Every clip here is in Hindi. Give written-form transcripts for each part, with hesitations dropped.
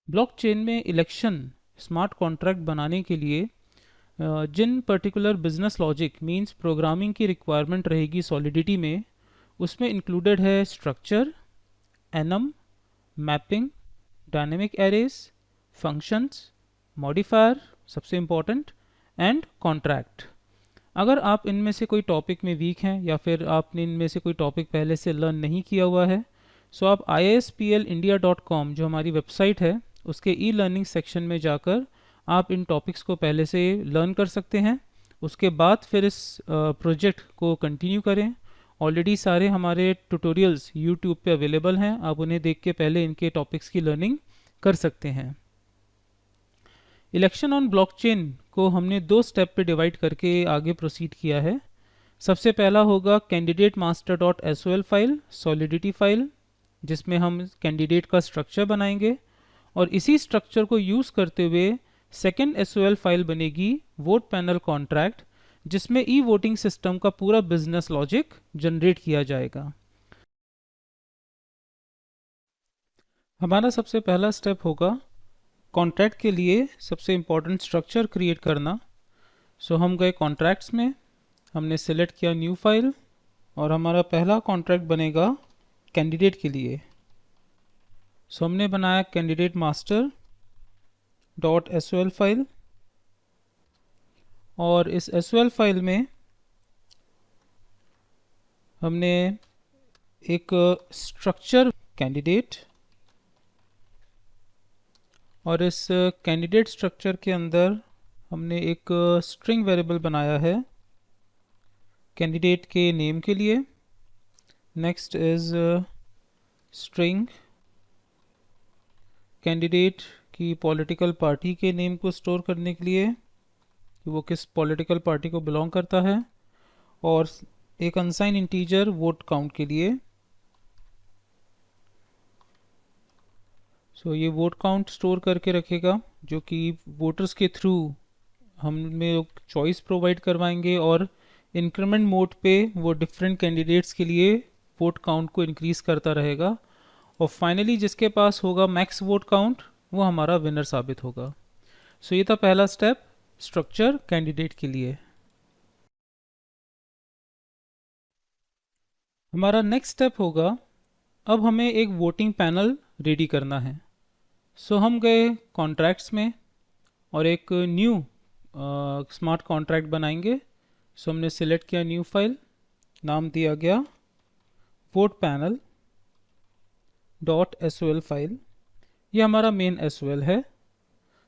ब्लॉकचेन में इलेक्शन स्मार्ट कॉन्ट्रैक्ट बनाने के लिए जिन particular business logic means programming की रिक्वायरमेंट रहेगी सॉलिडिटी में, उसमें इंक्लूडेड है structure, enum, mapping, dynamic arrays, functions, modifier सबसे इम्पॉर्टेंट, एंड कॉन्ट्रैक्ट। अगर आप इनमें से कोई टॉपिक में वीक हैं या फिर आपने इनमें से कोई टॉपिक पहले से लर्न नहीं किया हुआ है, सो आप iasplindia.com जो हमारी वेबसाइट है उसके ई लर्निंग सेक्शन में जाकर आप इन टॉपिक्स को पहले से लर्न कर सकते हैं। उसके बाद फिर इस प्रोजेक्ट को कंटिन्यू करें। ऑलरेडी सारे हमारे ट्यूटोरियल्स यूट्यूब पे अवेलेबल हैं, आप उन्हें देख के पहले इनके टॉपिक्स की लर्निंग कर सकते हैं। इलेक्शन ऑन ब्लॉकचेन को हमने दो स्टेप पे डिवाइड करके आगे प्रोसीड किया है। सबसे पहला होगा candidate master dot S file, solidity file, जिसमें हम कैंडिडेट का स्ट्रक्चर बनाएंगे और इसी स्ट्रक्चर को यूज़ करते हुए सेकेंड एस फाइल बनेगी वोट पैनल कॉन्ट्रैक्ट, जिसमें ई वोटिंग सिस्टम का पूरा बिजनेस लॉजिक जनरेट किया जाएगा। हमारा सबसे पहला स्टेप होगा कॉन्ट्रैक्ट के लिए सबसे इम्पोर्टेंट स्ट्रक्चर क्रिएट करना। सो हम गए कॉन्ट्रैक्ट्स में, हमने सिलेक्ट किया न्यू फाइल और हमारा पहला कॉन्ट्रैक्ट बनेगा कैंडिडेट के लिए। सो हमने बनाया candidate master dot S file और इस एस फाइल में हमने एक स्ट्रक्चर कैंडिडेट और इस कैंडिडेट स्ट्रक्चर के अंदर हमने एक स्ट्रिंग वेरिएबल बनाया है कैंडिडेट के नेम के लिए। नेक्स्ट इज स्ट्रिंग कैंडिडेट की पॉलिटिकल पार्टी के नेम को स्टोर करने के लिए कि वो किस पॉलिटिकल पार्टी को बिलोंग करता है, और एक अनसाइन इंटीजर वोट काउंट के लिए। सो ये वोट काउंट स्टोर करके रखेगा जो कि वोटर्स के थ्रू हमें चॉइस प्रोवाइड करवाएंगे और इंक्रीमेंट मोड पे वो डिफरेंट कैंडिडेट्स के लिए वोट काउंट को इंक्रीज करता रहेगा और फाइनली जिसके पास होगा मैक्स वोट काउंट वो हमारा विनर साबित होगा। सो ये था पहला स्टेप स्ट्रक्चर कैंडिडेट के लिए। हमारा नेक्स्ट स्टेप होगा, अब हमें एक वोटिंग पैनल रेडी करना है। सो हम गए कॉन्ट्रैक्ट्स में और एक न्यू स्मार्ट कॉन्ट्रैक्ट बनाएंगे। सो हमने सिलेक्ट किया न्यू फाइल, नाम दिया गया vote panel dot S file, ये हमारा मेन एस है।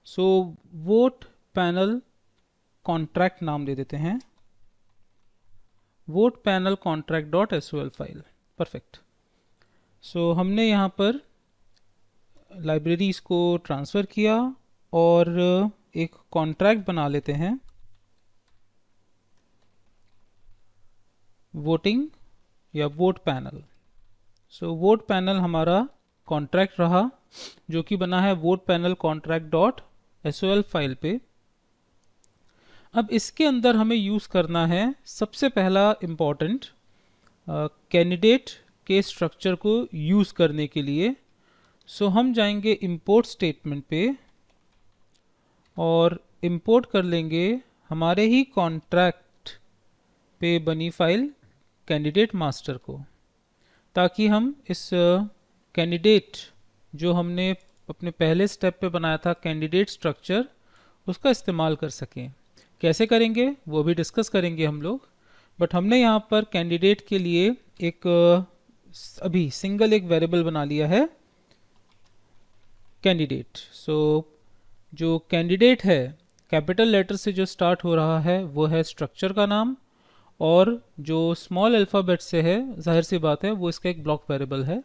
सो वोट पैनल कॉन्ट्रैक्ट नाम दे देते हैं vote panel contract dot S file. Perfect. So हमने यहाँ पर लाइब्रेरीज को ट्रांसफ़र किया और एक कॉन्ट्रैक्ट बना लेते हैं वोटिंग या वोट पैनल। सो वोट पैनल हमारा कॉन्ट्रैक्ट रहा जो कि बना है vote panel contract dot S file पे। अब इसके अंदर हमें यूज़ करना है सबसे पहला इम्पॉर्टेंट कैंडिडेट के स्ट्रक्चर को यूज़ करने के लिए। सो हम जाएंगे इंपोर्ट स्टेटमेंट पे और इंपोर्ट कर लेंगे हमारे ही कॉन्ट्रैक्ट पे बनी फाइल कैंडिडेट मास्टर को, ताकि हम इस कैंडिडेट जो हमने अपने पहले स्टेप पे बनाया था कैंडिडेट स्ट्रक्चर उसका इस्तेमाल कर सकें। कैसे करेंगे वो भी डिस्कस करेंगे हम लोग, बट हमने यहाँ पर कैंडिडेट के लिए एक अभी सिंगल एक वेरिएबल बना लिया है कैंडिडेट। सो जो कैंडिडेट है कैपिटल लेटर से जो स्टार्ट हो रहा है वो है स्ट्रक्चर का नाम, और जो स्मॉल अल्फ़ाबेट से है जाहिर सी बात है वो इसका एक ब्लॉक वेरिएबल है।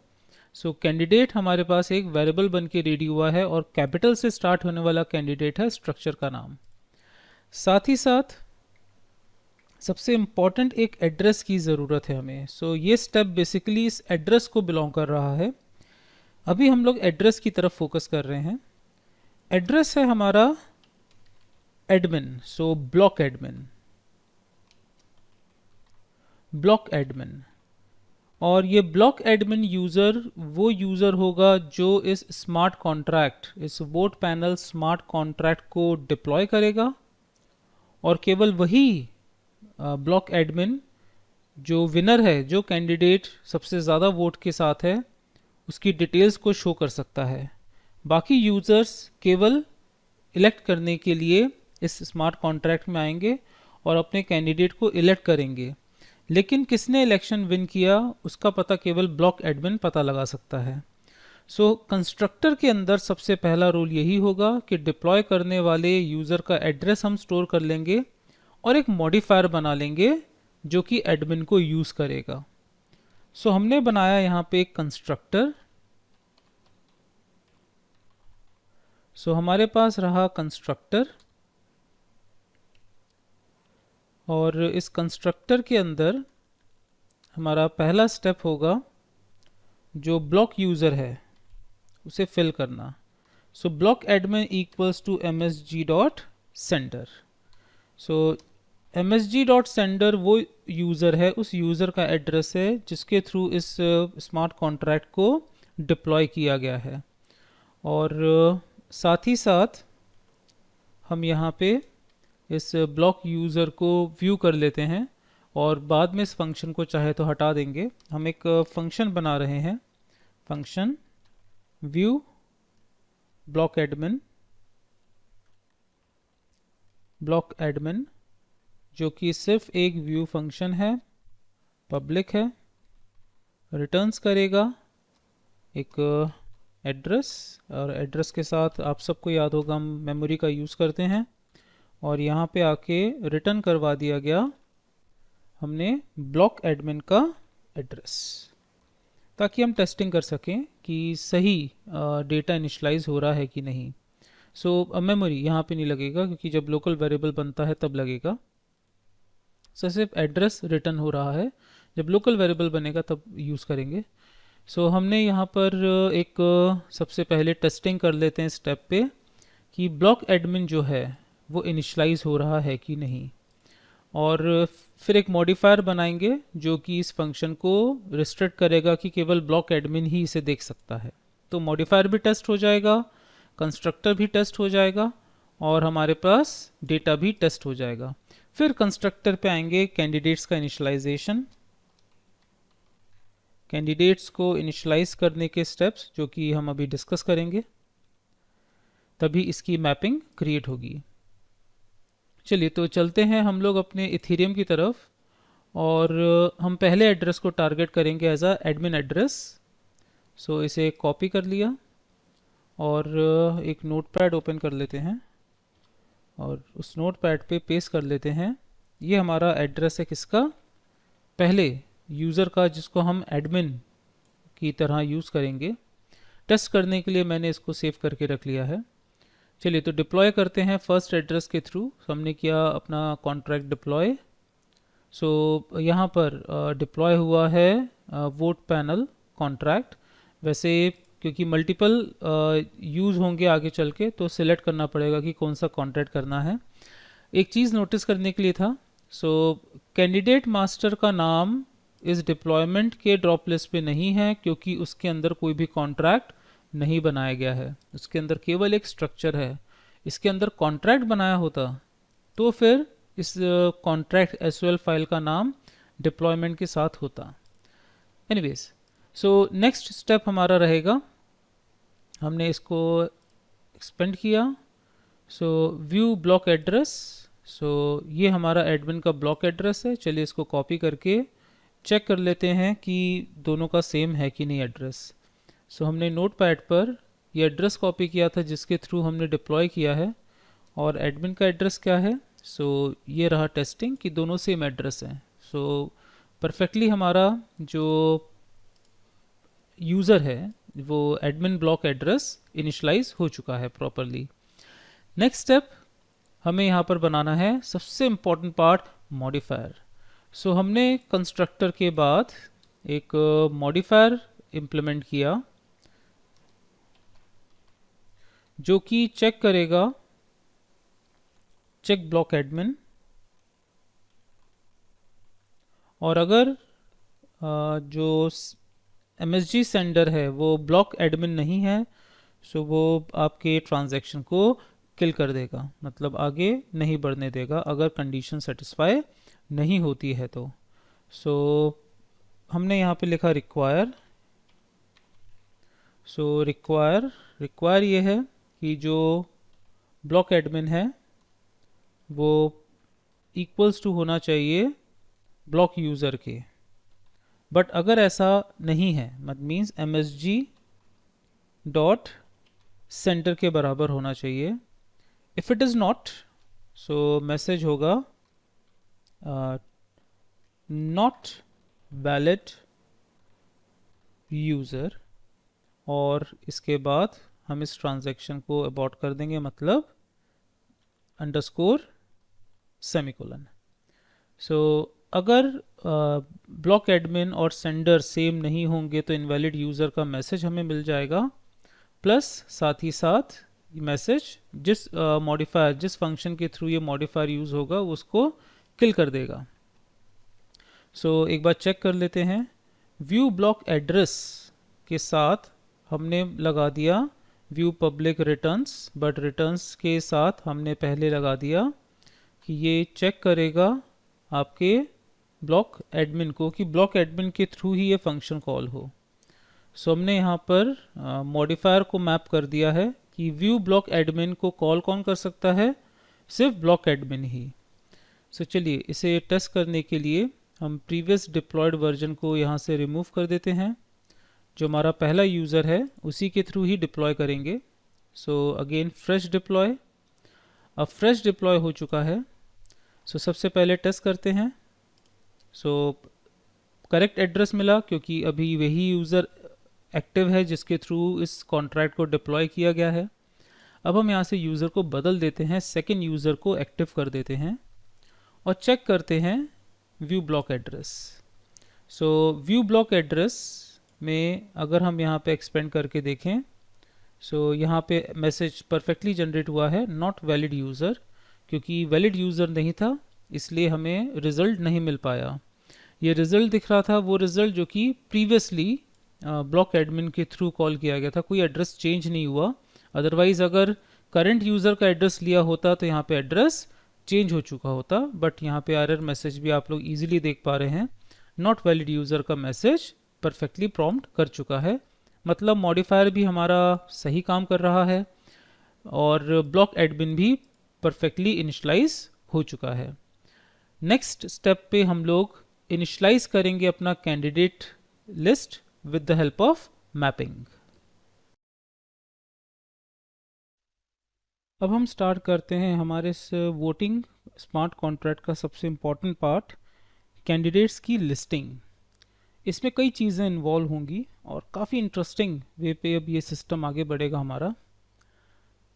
सो कैंडिडेट हमारे पास एक वेरिएबल बन के रेडी हुआ है और कैपिटल से स्टार्ट होने वाला कैंडिडेट है स्ट्रक्चर का नाम। साथ ही साथ सबसे इम्पॉर्टेंट एक एड्रेस की ज़रूरत है हमें। सो ये स्टेप बेसिकली इस एड्रेस को बिलोंग कर रहा है। अभी हम लोग एड्रेस की तरफ फोकस कर रहे हैं। एड्रेस है हमारा एडमिन, सो ब्लॉक एडमिन, ब्लॉक एडमिन। और ये ब्लॉक एडमिन यूज़र वो यूज़र होगा जो इस स्मार्ट कॉन्ट्रैक्ट, इस वोट पैनल स्मार्ट कॉन्ट्रैक्ट को डिप्लॉय करेगा, और केवल वही ब्लॉक एडमिन जो विनर है, जो कैंडिडेट सबसे ज़्यादा वोट के साथ है, उसकी डिटेल्स को शो कर सकता है। बाकी यूज़र्स केवल इलेक्ट करने के लिए इस स्मार्ट कॉन्ट्रैक्ट में आएंगे और अपने कैंडिडेट को इलेक्ट करेंगे, लेकिन किसने इलेक्शन विन किया उसका पता केवल ब्लॉक एडमिन पता लगा सकता है। सो कंस्ट्रक्टर के अंदर सबसे पहला रूल यही होगा कि डिप्लॉय करने वाले यूज़र का एड्रेस हम स्टोर कर लेंगे और एक मॉडिफायर बना लेंगे जो कि एडमिन को यूज़ करेगा। सो हमने बनाया यहाँ पे एक कंस्ट्रक्टर। सो हमारे पास रहा कंस्ट्रक्टर, और इस कंस्ट्रक्टर के अंदर हमारा पहला स्टेप होगा जो ब्लॉक यूज़र है उसे फिल करना। So block admin equals to msg dot sender. So msg dot sender वो यूज़र है, उस यूज़र का एड्रेस है जिसके थ्रू इस स्मार्ट कॉन्ट्रैक्ट को डिप्लॉय किया गया है। और साथ ही साथ हम यहाँ पे इस ब्लॉक यूज़र को व्यू कर लेते हैं और बाद में इस फंक्शन को चाहे तो हटा देंगे। हम एक फंक्शन बना रहे हैं, फंक्शन व्यू ब्लॉक एडमिन, जो कि सिर्फ एक व्यू फंक्शन है, पब्लिक है, रिटर्न्स करेगा एक एड्रेस, और एड्रेस के साथ आप सबको याद होगा हम मेमोरी का यूज़ करते हैं, और यहाँ पे आके रिटर्न करवा दिया गया हमने ब्लॉक एडमिन का एड्रेस, ताकि हम टेस्टिंग कर सकें कि सही डेटा इनिशलाइज हो रहा है कि नहीं। सो मेमोरी यहाँ पे नहीं लगेगा क्योंकि जब लोकल वेरिएबल बनता है तब लगेगा। सिर्फ एड्रेस रिटर्न हो रहा है, जब लोकल वेरिएबल बनेगा तब यूज़ करेंगे। सो हमने यहाँ पर एक सबसे पहले टेस्टिंग कर लेते हैं स्टेप पे कि ब्लॉक एडमिन जो है वो इनिशलाइज हो रहा है कि नहीं, और फिर एक मॉडिफायर बनाएंगे जो कि इस फंक्शन को रिस्ट्रिक्ट करेगा कि केवल ब्लॉक एडमिन ही इसे देख सकता है। तो मॉडिफायर भी टेस्ट हो जाएगा, कंस्ट्रक्टर भी टेस्ट हो जाएगा, और हमारे पास डेटा भी टेस्ट हो जाएगा। फिर कंस्ट्रक्टर पे आएंगे कैंडिडेट्स का इनिशलाइजेशन, कैंडिडेट्स को इनिशलाइज करने के स्टेप्स जो कि हम अभी डिस्कस करेंगे, तभी इसकी मैपिंग क्रिएट होगी। चलिए तो चलते हैं हम लोग अपने इथेरियम की तरफ, और हम पहले एड्रेस को टारगेट करेंगे एज अ एडमिन एड्रेस। सो इसे कॉपी कर लिया और एक नोटपैड ओपन कर लेते हैं और उस नोटपैड पे पेस्ट कर लेते हैं। ये हमारा एड्रेस है किसका, पहले यूज़र का, जिसको हम एडमिन की तरह यूज़ करेंगे। टेस्ट करने के लिए मैंने इसको सेव करके रख लिया है। चलिए तो डिप्लॉय करते हैं फर्स्ट एड्रेस के थ्रू। हमने किया अपना कॉन्ट्रैक्ट डिप्लॉय। सो यहाँ पर डिप्लॉय हुआ है वोट पैनल कॉन्ट्रैक्ट। वैसे क्योंकि मल्टीपल यूज़ होंगे आगे चल के, तो सिलेक्ट करना पड़ेगा कि कौन सा कॉन्ट्रैक्ट करना है। एक चीज़ नोटिस करने के लिए था, सो कैंडिडेट मास्टर का नाम इस डिप्लॉयमेंट के ड्रॉप लिस्ट पे नहीं है क्योंकि उसके अंदर कोई भी कॉन्ट्रैक्ट नहीं बनाया गया है, उसके अंदर केवल एक स्ट्रक्चर है। इसके अंदर कॉन्ट्रैक्ट बनाया होता तो फिर इस कॉन्ट्रैक्ट SOL फाइल का नाम डिप्लॉयमेंट के साथ होता। एनीवेज, सो नेक्स्ट स्टेप हमारा रहेगा, हमने इसको एक्सपेंड किया। सो व्यू ब्लॉक एड्रेस, सो ये हमारा एडमिन का ब्लॉक एड्रेस है। चलिए इसको कॉपी करके चेक कर लेते हैं कि दोनों का सेम है कि नहीं एड्रेस। सो हमने नोटपैड पर ये एड्रेस कॉपी किया था जिसके थ्रू हमने डिप्लॉय किया है, और एडमिन का एड्रेस क्या है, सो ये रहा टेस्टिंग कि दोनों सेम एड्रेस हैं। सो परफेक्टली हमारा जो यूज़र है वो एडमिन ब्लॉक एड्रेस इनिशलाइज हो चुका है प्रॉपरली। नेक्स्ट स्टेप हमें यहाँ पर बनाना है सबसे इम्पॉर्टेंट पार्ट, मॉडिफायर। सो हमने कंस्ट्रक्टर के बाद एक मॉडिफायर इम्प्लीमेंट किया जो कि चेक करेगा चेक ब्लॉक एडमिन, और अगर जो MSG सेंडर है वो ब्लॉक एडमिन नहीं है, सो वो आपके ट्रांजैक्शन को किल कर देगा, मतलब आगे नहीं बढ़ने देगा अगर कंडीशन सेटिस्फाई नहीं होती है तो। सो हमने यहाँ पे लिखा रिक्वायर। सो रिक्वायर ये है कि जो ब्लॉक एडमिन है वो इक्वल्स टू होना चाहिए ब्लॉक यूज़र के। बट अगर ऐसा नहीं है, मत मीन्स MSG डॉट सेंटर के बराबर होना चाहिए। If it is not, so message होगा नॉट वैलिड यूज़र, और इसके बाद हम इस ट्रांजैक्शन को अबॉर्ट कर देंगे, मतलब अंडरस्कोर सेमीकोलन। सो अगर ब्लॉक एडमिन और सेंडर सेम नहीं होंगे तो इनवैलिड यूज़र का मैसेज हमें मिल जाएगा, प्लस साथ ही साथ मैसेज जिस मॉडिफायर जिस फंक्शन के थ्रू ये मॉडिफायर यूज़ होगा उसको किल कर देगा। सो एक बार चेक कर लेते हैं। व्यू ब्लॉक एड्रेस के साथ हमने लगा दिया view public returns, but returns के साथ हमने पहले लगा दिया कि ये चेक करेगा आपके ब्लॉक एडमिन को कि ब्लॉक एडमिन के थ्रू ही ये फंक्शन कॉल हो। सो हमने यहाँ पर मॉडिफायर को मैप कर दिया है कि व्यू ब्लॉक एडमिन को कॉल कौन कर सकता है, सिर्फ ब्लॉक एडमिन ही। सो चलिए इसे टेस्ट करने के लिए हम प्रीवियस डिप्लॉयड वर्जन को यहाँ से रिमूव कर देते हैं। जो हमारा पहला यूज़र है उसी के थ्रू ही डिप्लॉय करेंगे। So again fresh deploy. अब फ्रेश डिप्लॉय हो चुका है। सो सबसे पहले टेस्ट करते हैं। सो करेक्ट एड्रेस मिला क्योंकि अभी वही यूज़र एक्टिव है जिसके थ्रू इस कॉन्ट्रैक्ट को डिप्लॉय किया गया है। अब हम यहाँ से यूज़र को बदल देते हैं, सेकेंड यूज़र को एक्टिव कर देते हैं और चेक करते हैं व्यू ब्लॉक एड्रेस। सो व्यू ब्लॉक एड्रेस में अगर हम यहाँ पे एक्सपेंड करके देखें, सो यहाँ पे मैसेज परफेक्टली जनरेट हुआ है नॉट वैलिड यूज़र, क्योंकि वैलिड यूज़र नहीं था इसलिए हमें रिज़ल्ट नहीं मिल पाया। ये रिज़ल्ट दिख रहा था वो रिज़ल्ट जो कि प्रीवियसली ब्लॉक एडमिन के थ्रू कॉल किया गया था, कोई एड्रेस चेंज नहीं हुआ। अदरवाइज अगर करंट यूज़र का एड्रेस लिया होता तो यहाँ पे एड्रेस चेंज हो चुका होता, बट यहाँ पे एरर मैसेज भी आप लोग इजीली देख पा रहे हैं, नॉट वैलिड यूज़र का मैसेज परफेक्टली प्रॉम्प्ट कर चुका है। मतलब मॉडिफायर भी हमारा सही काम कर रहा है और ब्लॉक एडमिन भी परफेक्टली इनिशलाइज हो चुका है। नेक्स्ट स्टेप पे हम लोग इनिशलाइज करेंगे अपना candidate list with the help of mapping. अब हम स्टार्ट करते हैं हमारे इस वोटिंग स्मार्ट कॉन्ट्रैक्ट का सबसे इम्पॉर्टेंट पार्ट, कैंडिडेट्स की लिस्टिंग। इसमें कई चीज़ें इन्वॉल्व होंगी और काफ़ी इंटरेस्टिंग वे पे अब ये सिस्टम आगे बढ़ेगा हमारा।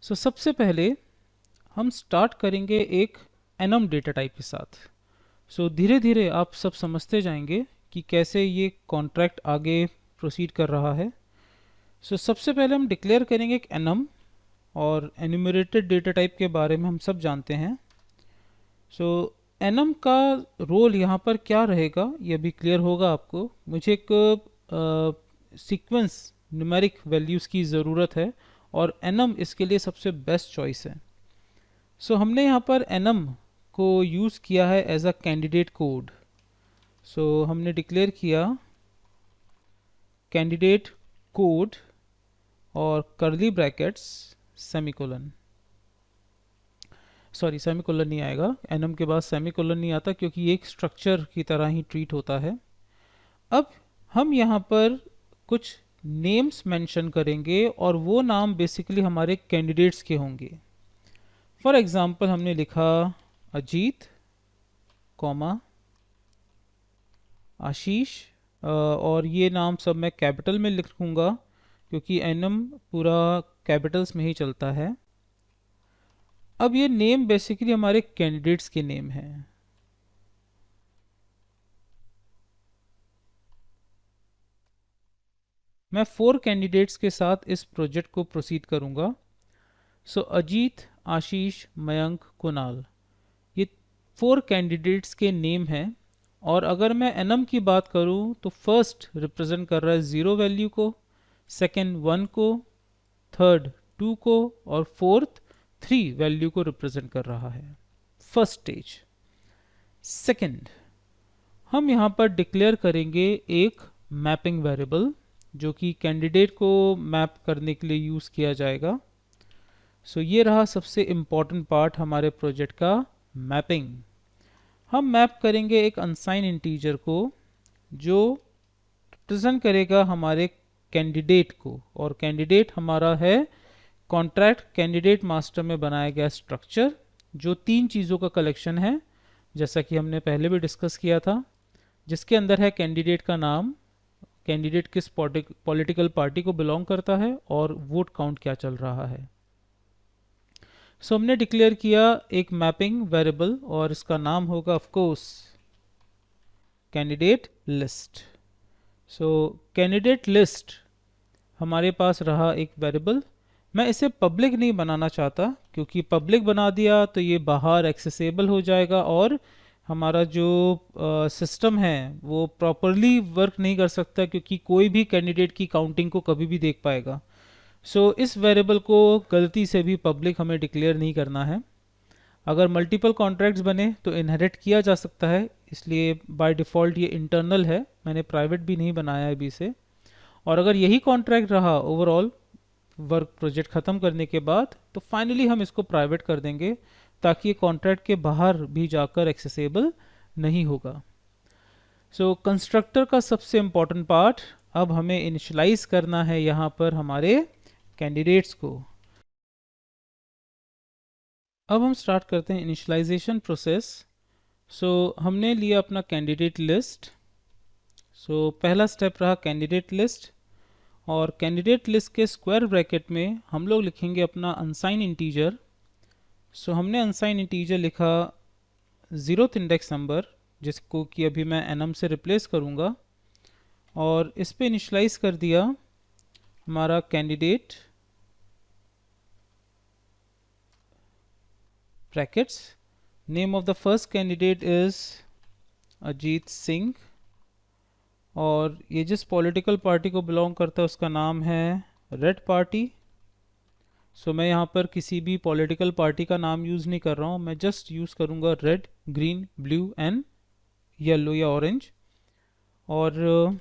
सो सबसे पहले हम स्टार्ट करेंगे एक एनम डेटा टाइप के साथ। सो धीरे धीरे आप सब समझते जाएंगे कि कैसे ये कॉन्ट्रैक्ट आगे प्रोसीड कर रहा है। सो सबसे पहले हम डिक्लेयर करेंगे एक एनम, और एन्यूमरेटेड डेटा टाइप के बारे में हम सब जानते हैं। सो एनम का रोल यहाँ पर क्या रहेगा ये भी क्लियर होगा आपको। मुझे एक सीक्वेंस न्यूमेरिक वैल्यूज़ की ज़रूरत है और एनम इसके लिए सबसे बेस्ट चॉइस है। सो हमने यहाँ पर एनम को यूज़ किया है एज अ कैंडिडेट कोड। सो हमने डिक्लेयर किया कैंडिडेट कोड और curly brackets semicolon, sorry semicolon नहीं आएगा, एनम के बाद सेमीकोलन नहीं आता क्योंकि ये एक स्ट्रक्चर की तरह ही ट्रीट होता है। अब हम यहाँ पर कुछ नेम्स मेंशन करेंगे और वो नाम बेसिकली हमारे कैंडिडेट्स के होंगे। फॉर एग्जांपल हमने लिखा अजीत कॉमा आशीष, और ये नाम सब मैं कैपिटल में लिखूंगा क्योंकि एनम पूरा कैपिटल्स में ही चलता है। अब ये नेम बेसिकली हमारे कैंडिडेट्स के नेम हैं। मैं 4 कैंडिडेट्स के साथ इस प्रोजेक्ट को प्रोसीड करूंगा। सो अजीत, आशीष, मयंक, कुणाल, ये 4 कैंडिडेट्स के नेम हैं और अगर मैं एनम की बात करूं तो फर्स्ट रिप्रेजेंट कर रहा है 0 वैल्यू को, सेकेंड 1 को, थर्ड 2 को और फोर्थ 3 वैल्यू को रिप्रेजेंट कर रहा है। First stage. सेकेंड, हम यहाँ पर डिक्लेयर करेंगे एक मैपिंग वेरिएबल जो कि कैंडिडेट को मैप करने के लिए यूज़ किया जाएगा। सो ये रहा सबसे इम्पॉर्टेंट पार्ट हमारे प्रोजेक्ट का, मैपिंग। हम मैप करेंगे एक अनसाइन इंटीजर को जो रिप्रेजेंट करेगा हमारे कैंडिडेट को, और कैंडिडेट हमारा है कॉन्ट्रैक्ट कैंडिडेट मास्टर में बनाया गया स्ट्रक्चर जो 3 चीज़ों का कलेक्शन है, जैसा कि हमने पहले भी डिस्कस किया था, जिसके अंदर है कैंडिडेट का नाम, कैंडिडेट किस पॉलिटिकल पार्टी को बिलोंग करता है और वोट काउंट क्या चल रहा है। सो हमने डिक्लेयर किया एक मैपिंग वेरिएबल और इसका नाम होगा of course candidate list. So candidate list हमारे पास रहा एक वेरिएबल। मैं इसे पब्लिक नहीं बनाना चाहता क्योंकि पब्लिक बना दिया तो ये बाहर एक्सेसिबल हो जाएगा और हमारा जो सिस्टम है वो प्रॉपरली वर्क नहीं कर सकता, क्योंकि कोई भी कैंडिडेट की काउंटिंग को कभी भी देख पाएगा। सो इस वेरिएबल को गलती से भी पब्लिक हमें डिक्लेयर नहीं करना है। अगर मल्टीपल कॉन्ट्रैक्ट्स बने तो इनहेरिट किया जा सकता है, इसलिए बाय डिफ़ॉल्ट ये इंटरनल है, मैंने प्राइवेट भी नहीं बनाया अभी से। और अगर यही कॉन्ट्रैक्ट रहा ओवरऑल वर्क प्रोजेक्ट ख़त्म करने के बाद तो फाइनली हम इसको प्राइवेट कर देंगे ताकि ये कॉन्ट्रैक्ट के बाहर भी जाकर एक्सेसिबल नहीं होगा। सो कंस्ट्रक्टर का सबसे इम्पॉर्टेंट पार्ट, अब हमें इनिशियलाइज करना है यहाँ पर हमारे कैंडिडेट्स को। अब हम स्टार्ट करते हैं इनिशियलाइजेशन प्रोसेस। सो हमने लिया अपना कैंडिडेट लिस्ट। सो पहला स्टेप रहा कैंडिडेट लिस्ट, और कैंडिडेट लिस्ट के स्क्वायर ब्रैकेट में हम लोग लिखेंगे अपना अनसाइन इंटीजर। सो हमने अनसाइन इंटीजर लिखा 0th इंडेक्स नंबर, जिसको कि अभी मैं एनम से रिप्लेस करूँगा, और इस पे इनिशियलाइज कर दिया हमारा candidate brackets. Name of the first candidate is Ajit Singh, और ये जिस पॉलिटिकल पार्टी को बिलोंग करता है उसका नाम है रेड पार्टी। सो मैं यहाँ पर किसी भी पॉलिटिकल पार्टी का नाम यूज़ नहीं कर रहा हूँ, मैं जस्ट यूज़ करूँगा red, green, blue and yellow या ऑरेंज, और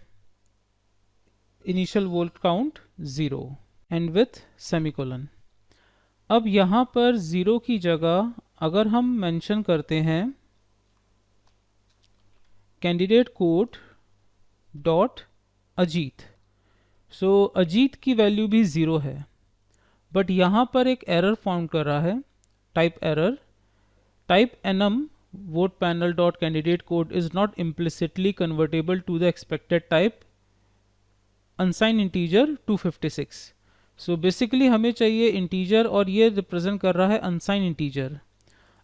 initial vote count 0 and with semicolon. अब यहाँ पर 0 की जगह अगर हम मेंशन करते हैं कैंडिडेट कोड डॉट अजीत, सो अजीत की वैल्यू भी 0 है, बट यहाँ पर एक एरर फाउंड कर रहा है, type error, type enum vote panel dot candidate code is not implicitly convertible to the expected type unsigned integer 256। So basically हमें चाहिए इंटीजर और ये रिप्रेजेंट कर रहा है अनसाइन इंटीजर।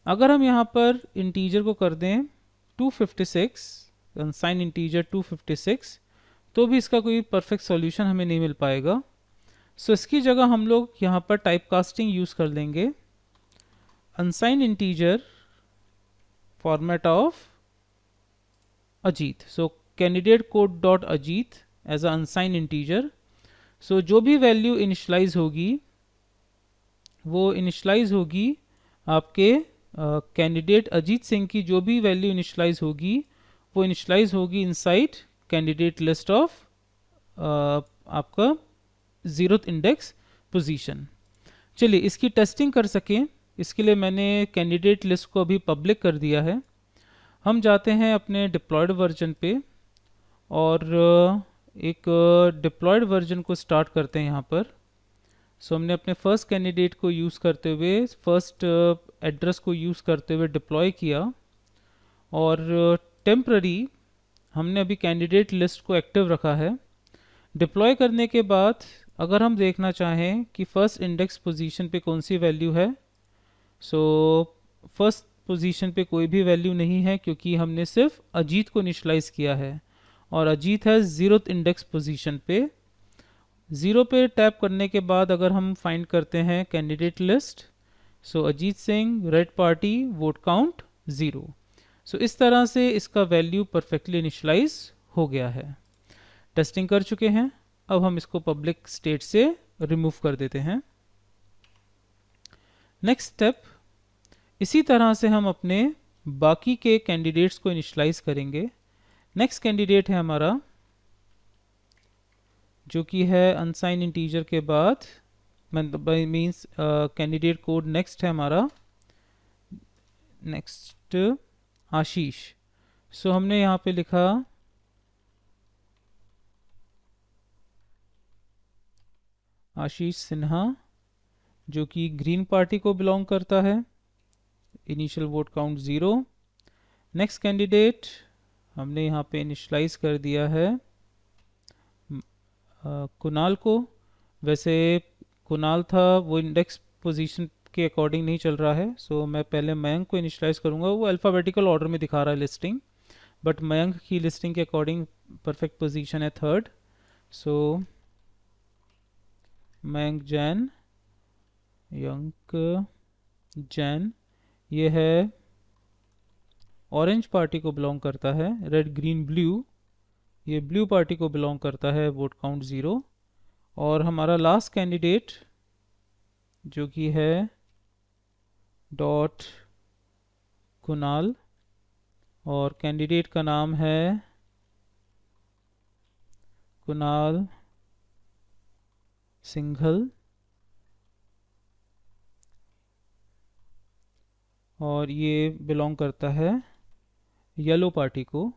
अगर हम यहाँ पर इंटीजर को कर दें 256, अनसाइन इंटीजर 256, तो भी इसका कोई परफेक्ट सॉल्यूशन हमें नहीं मिल पाएगा। सो इसकी जगह हम लोग यहाँ पर टाइप कास्टिंग यूज़ कर लेंगे, unsign integer format of Ajit. So candidate code dot Ajit as a unsign integer. So जो भी वैल्यू इनिशलाइज होगी वो इनिशलाइज होगी आपके कैंडिडेट अजीत सिंह की, जो भी वैल्यू इनिशलाइज होगी वो इनिशलाइज होगी इनसाइड कैंडिडेट लिस्ट ऑफ आपका 0th इंडेक्स पोजीशन। चलिए इसकी टेस्टिंग कर सकें, इसके लिए मैंने कैंडिडेट लिस्ट को अभी पब्लिक कर दिया है। हम जाते हैं अपने डिप्लॉयड वर्जन पे और एक डिप्लॉयड वर्जन को स्टार्ट करते हैं यहाँ पर। सो हमने अपने फर्स्ट कैंडिडेट को यूज़ करते हुए, फर्स्ट एड्रेस को यूज़ करते हुए डिप्लॉय किया, और टेम्प्ररी हमने अभी कैंडिडेट लिस्ट को एक्टिव रखा है। डिप्लॉय करने के बाद अगर हम देखना चाहें कि फर्स्ट इंडेक्स पोजीशन पे कौन सी वैल्यू है, सो फर्स्ट पोजीशन पे कोई भी वैल्यू नहीं है क्योंकि हमने सिर्फ अजीत को इनिशलाइज किया है, और अजीत है 0th इंडेक्स पोजीशन पे। 0 पे टैप करने के बाद अगर हम फाइंड करते हैं candidate list, so Ajit Singh, red party, vote count 0। सो इस तरह से इसका वैल्यू परफेक्टली इनिशलाइज हो गया है। टेस्टिंग कर चुके हैं, अब हम इसको पब्लिक स्टेट से रिमूव कर देते हैं। नेक्स्ट स्टेप, इसी तरह से हम अपने बाकी के कैंडिडेट्स को इनिशलाइज करेंगे। नेक्स्ट कैंडिडेट है हमारा, जो कि है अनसाइन इंटीजर के बाद मीन्स कैंडिडेट कोड नेक्स्ट है हमारा, नेक्स्ट आशीष। सो हमने यहाँ पे लिखा आशीष सिन्हा, जो कि ग्रीन पार्टी को बिलोंग करता है, initial vote count 0। Next candidate हमने यहाँ पे इनिशलाइज कर दिया है कुणाल को। वैसे कुणाल था वो इंडेक्स पोजीशन के अकॉर्डिंग नहीं चल रहा है, सो मैं पहले मयंक को इनिशलाइज करूँगा। वो अल्फ़ाबेटिकल ऑर्डर में दिखा रहा है लिस्टिंग, बट मयंक की लिस्टिंग के अकॉर्डिंग परफेक्ट पोजीशन है 3rd। सो मयंक जैन, यंक जैन, ये है ऑरेंज पार्टी को बिलोंग करता है, रेड ग्रीन ब्लू, ये ब्लू पार्टी को बिलोंग करता है, वोट काउंट 0। और हमारा लास्ट कैंडिडेट जो कि है डॉट कुणाल, और कैंडिडेट का नाम है कुणाल सिंघल, और ये बिलोंग करता है येलो पार्टी को।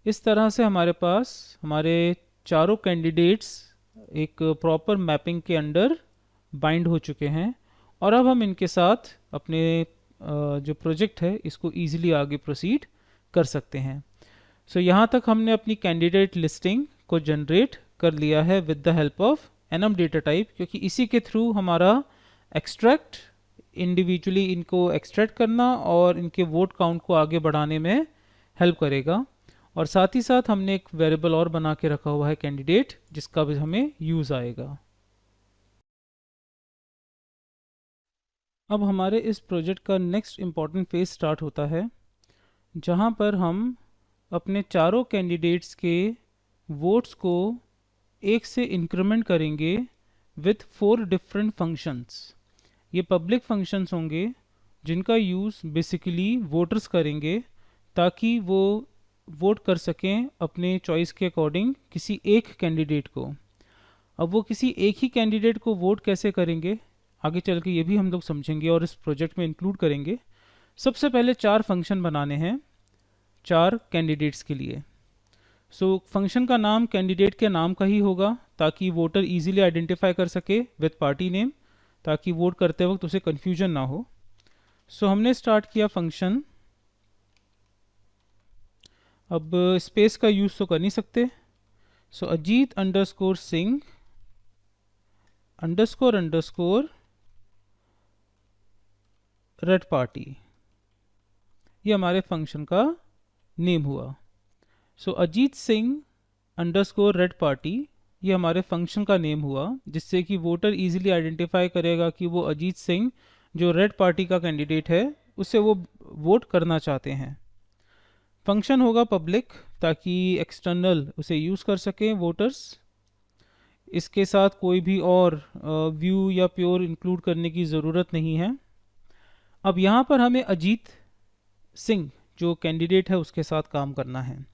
इस तरह से हमारे पास हमारे चारों कैंडिडेट्स एक प्रॉपर मैपिंग के अंडर बाइंड हो चुके हैं, और अब हम इनके साथ अपने जो प्रोजेक्ट है इसको इजीली आगे प्रोसीड कर सकते हैं। सो यहाँ तक हमने अपनी कैंडिडेट लिस्टिंग को जनरेट कर लिया है with the help of annum data type, क्योंकि इसी के थ्रू हमारा एक्सट्रैक्ट इंडिविजुअली इनको एक्सट्रैक्ट करना और इनके वोट काउंट को आगे बढ़ाने में हेल्प करेगा। और साथ ही साथ हमने एक वेरिएबल और बना के रखा हुआ है कैंडिडेट, जिसका भी हमें यूज़ आएगा। अब हमारे इस प्रोजेक्ट का नेक्स्ट इम्पॉर्टेंट फेज स्टार्ट होता है, जहाँ पर हम अपने चारों कैंडिडेट्स के वोट्स को 1 से इंक्रीमेंट करेंगे विथ 4 डिफरेंट फंक्शंस। ये पब्लिक फंक्शंस होंगे जिनका यूज़ बेसिकली वोटर्स करेंगे, ताकि वो वोट कर सकें अपने चॉइस के अकॉर्डिंग किसी एक कैंडिडेट को। अब वो किसी एक ही कैंडिडेट को वोट कैसे करेंगे, आगे चल के ये भी हम लोग समझेंगे और इस प्रोजेक्ट में इंक्लूड करेंगे। सबसे पहले 4 फंक्शन बनाने हैं 4 कैंडिडेट्स के लिए। सो फंक्शन का नाम कैंडिडेट के नाम का ही होगा, ताकि वोटर इजीली आइडेंटिफाई कर सके विद पार्टी नेम, ताकि वोट करते वक्त उसे कन्फ्यूजन ना हो। सो हमने स्टार्ट किया फंक्शन। अब स्पेस का यूज़ तो कर नहीं सकते, so Ajit underscore Singh underscore underscore red party, ये हमारे फंक्शन का नेम हुआ। So Ajit Singh underscore red party, ये हमारे फंक्शन का नेम हुआ, जिससे कि वोटर इजीली आइडेंटिफाई करेगा कि वो अजीत सिंह जो रेड पार्टी का कैंडिडेट है उससे वो वोट करना चाहते हैं। फंक्शन होगा पब्लिक, ताकि एक्सटर्नल उसे यूज़ कर सकें वोटर्स। इसके साथ कोई भी और व्यू या प्योर इंक्लूड करने की ज़रूरत नहीं है। अब यहाँ पर हमें अजीत सिंह जो कैंडिडेट है उसके साथ काम करना है।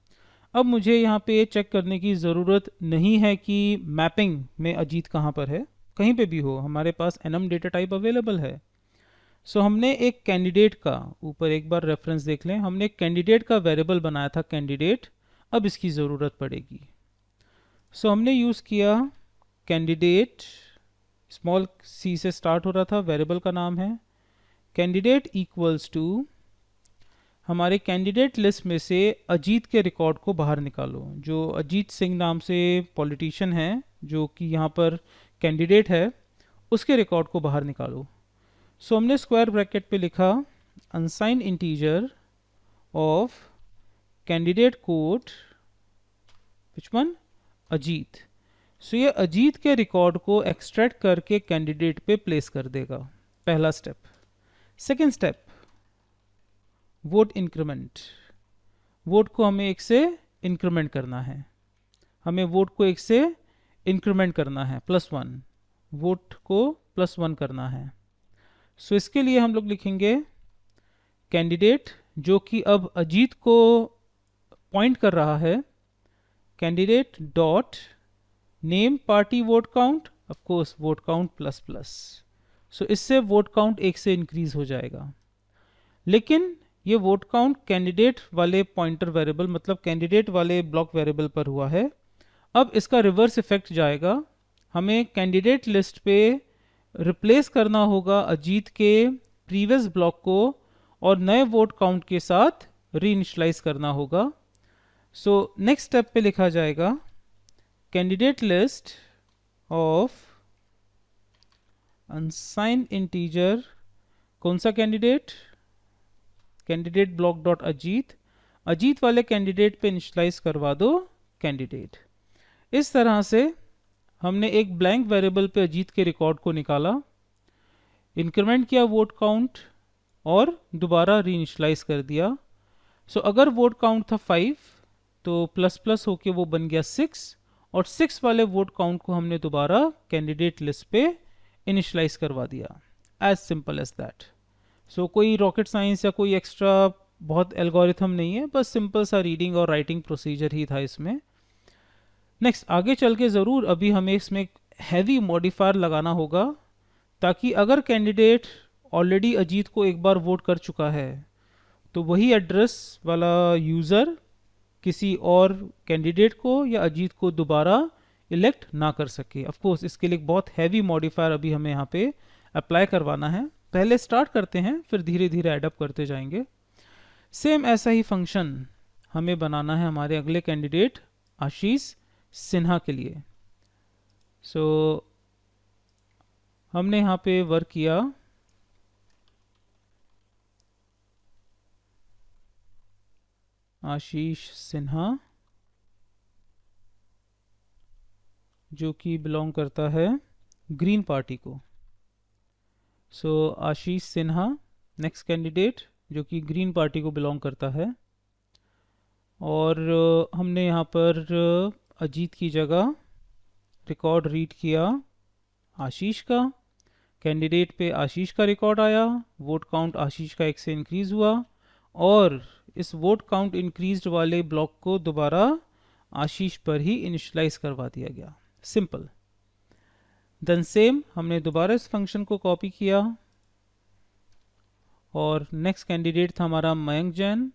अब मुझे यहाँ पे चेक करने की ज़रूरत नहीं है कि मैपिंग में अजीत कहाँ पर है, कहीं पे भी हो, हमारे पास एनम डेटा टाइप अवेलेबल है। सो हमने एक कैंडिडेट का, ऊपर एक बार रेफरेंस देख लें, हमने एक कैंडिडेट का वेरिएबल बनाया था कैंडिडेट, अब इसकी ज़रूरत पड़ेगी। सो हमने यूज़ किया कैंडिडेट, स्मॉल सी से स्टार्ट हो रहा था, वेरिएबल का नाम है कैंडिडेट इक्वल्स टू, हमारे कैंडिडेट लिस्ट में से अजीत के रिकॉर्ड को बाहर निकालो। जो अजीत सिंह नाम से पॉलिटिशियन है जो कि यहाँ पर कैंडिडेट है, उसके रिकॉर्ड को बाहर निकालो। सो हमने स्क्वायर ब्रैकेट पे लिखा unsign integer of candidate code which one Ajit. So ये अजीत के रिकॉर्ड को एक्सट्रैक्ट करके कैंडिडेट पे प्लेस कर देगा, पहला step. Second step, vote increment, vote को हमें 1 से इंक्रीमेंट करना है, हमें वोट को 1 से इंक्रीमेंट करना है, +1, वोट को +1 करना है। सो इसके लिए हम लोग लिखेंगे कैंडिडेट, जो कि अब अजीत को पॉइंट कर रहा है, candidate dot name party vote count, of course vote count ++। सो इससे वोट काउंट 1 से इंक्रीज हो जाएगा। लेकिन ये वोट काउंट कैंडिडेट वाले पॉइंटर वेरिएबल, मतलब कैंडिडेट वाले ब्लॉक वेरिएबल पर हुआ है। अब इसका रिवर्स इफेक्ट जाएगा, हमें कैंडिडेट लिस्ट पे रिप्लेस करना होगा अजीत के प्रीवियस ब्लॉक को और नए वोट काउंट के साथ रीइनिशियलाइज करना होगा। सो नेक्स्ट स्टेप पे लिखा जाएगा candidate list of unsigned integer, कौन सा candidate, candidate block dot Ajit, Ajit वाले कैंडिडेट पे इनिशियलाइज करवा दो कैंडिडेट। इस तरह से हमने एक ब्लैंक वेरिएबल पे अजीत के रिकॉर्ड को निकाला, इंक्रीमेंट किया वोट काउंट और दोबारा रीइनिशियलाइज कर दिया। सो अगर वोट काउंट था 5 तो ++ होके वो बन गया 6, और 6 वाले वोट काउंट को हमने दोबारा कैंडिडेट लिस्ट पे इनिशियलाइज करवा दिया। As simple as that. So कोई रॉकेट साइंस या कोई एक्स्ट्रा बहुत एल्गोरिथम नहीं है, बस सिंपल सा रीडिंग और राइटिंग प्रोसीजर ही था इसमें। नेक्स्ट आगे चल के ज़रूर अभी हमें इसमें हैवी मॉडिफायर लगाना होगा, ताकि अगर कैंडिडेट ऑलरेडी अजीत को एक बार वोट कर चुका है तो वही एड्रेस वाला यूज़र किसी और कैंडिडेट को या अजीत को दोबारा इलेक्ट ना कर सके। ऑफ कोर्स इसके लिए बहुत हैवी मॉडिफायर अभी हमें यहाँ पे अप्लाई करवाना है। पहले स्टार्ट करते हैं, फिर धीरे धीरे एडअप करते जाएंगे। सेम ऐसा ही फंक्शन हमें बनाना है हमारे अगले कैंडिडेट आशीष सिन्हा के लिए। सो हमने यहाँ पे वर्क किया आशीष सिन्हा, जो कि बिलोंग करता है ग्रीन पार्टी को। सो आशीष सिन्हा नेक्स्ट कैंडिडेट जो कि ग्रीन पार्टी को बिलोंग करता है, और हमने यहाँ पर अजीत की जगह रिकॉर्ड रीड किया आशीष का, कैंडिडेट पे आशीष का रिकॉर्ड आया, वोट काउंट आशीष का 1 से इंक्रीज हुआ, और इस वोट काउंट इंक्रीज्ड वाले ब्लॉक को दोबारा आशीष पर ही इनिशियलाइज करवा दिया गया। सिंपल। देन सेम हमने दोबारा इस फंक्शन को कॉपी किया, और नेक्स्ट कैंडिडेट था हमारा मयंक जैन,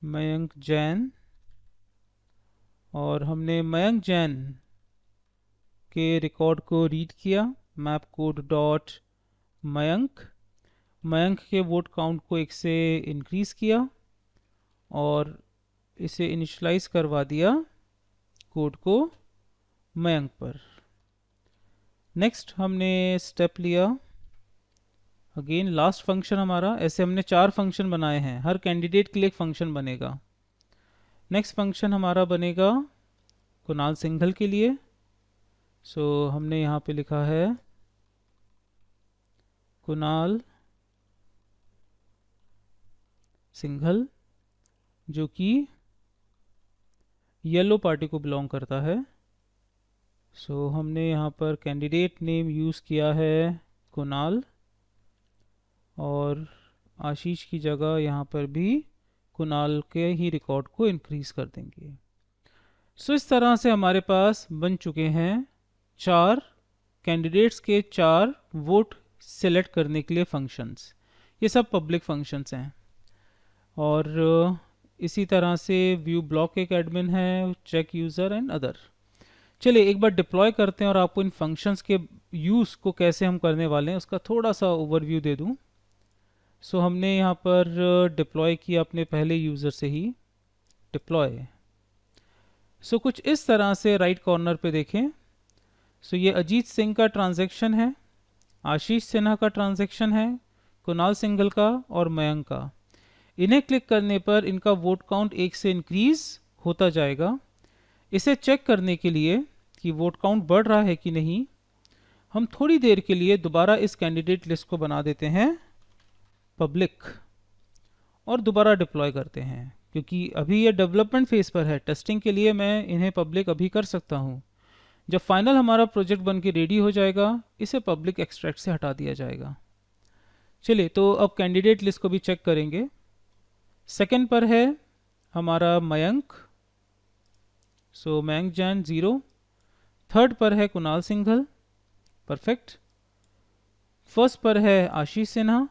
मयंक जैन, और हमने मयंक जैन के रिकॉर्ड को रीड किया map code dot Mayank, Mayank के वोट काउंट को 1 से इंक्रीज किया और इसे इनिशियलाइज करवा दिया कोड को मयंक पर। नेक्स्ट हमने स्टेप लिया, अगेन लास्ट फंक्शन हमारा, ऐसे हमने 4 फंक्शन बनाए हैं, हर कैंडिडेट के लिए एक फंक्शन बनेगा। नेक्स्ट फंक्शन हमारा बनेगा कुणाल सिंघल के लिए। सो हमने यहाँ पे लिखा है कुणाल सिंघल, जो कि येलो पार्टी को बिलोंग करता है। सो हमने यहाँ पर कैंडिडेट नेम यूज़ किया है कुणाल, और आशीष की जगह यहाँ पर भी कुणाल के ही रिकॉर्ड को इंक्रीज कर देंगे। सो इस तरह से हमारे पास बन चुके हैं 4 कैंडिडेट्स के 4 वोट सेलेक्ट करने के लिए फंक्शंस। ये सब पब्लिक फंक्शंस हैं, और इसी तरह से व्यू ब्लॉक एक एडमिन है, चेक यूज़र एंड अदर। चलिए एक बार डिप्लॉय करते हैं और आपको इन फंक्शंस के यूज़ को कैसे हम करने वाले हैं उसका थोड़ा सा ओवरव्यू दे दूं। सो हमने यहाँ पर डिप्लॉय किया अपने पहले यूज़र से ही डिप्लॉय। सो कुछ इस तरह से राइट कॉर्नर पे देखें। सो ये अजीत सिंह का ट्रांजैक्शन है, आशीष सिन्हा का ट्रांजैक्शन है, कुणाल सिंघल का और मयंक का। इन्हें क्लिक करने पर इनका वोट काउंट 1 से इंक्रीज होता जाएगा। इसे चेक करने के लिए कि वोट काउंट बढ़ रहा है कि नहीं, हम थोड़ी देर के लिए दोबारा इस कैंडिडेट लिस्ट को बना देते हैं पब्लिक और दोबारा डिप्लॉय करते हैं, क्योंकि अभी ये डेवलपमेंट फेज पर है। टेस्टिंग के लिए मैं इन्हें पब्लिक अभी कर सकता हूँ। जब फाइनल हमारा प्रोजेक्ट बन के रेडी हो जाएगा, इसे पब्लिक एक्सट्रैक्ट से हटा दिया जाएगा। चलिए, तो अब कैंडिडेट लिस्ट को भी चेक करेंगे। सेकंड पर है हमारा मयंक, सो मयंक जैन 0। थर्ड पर है कुणाल सिंघल, परफेक्ट। फर्स्ट पर है आशीष सिन्हा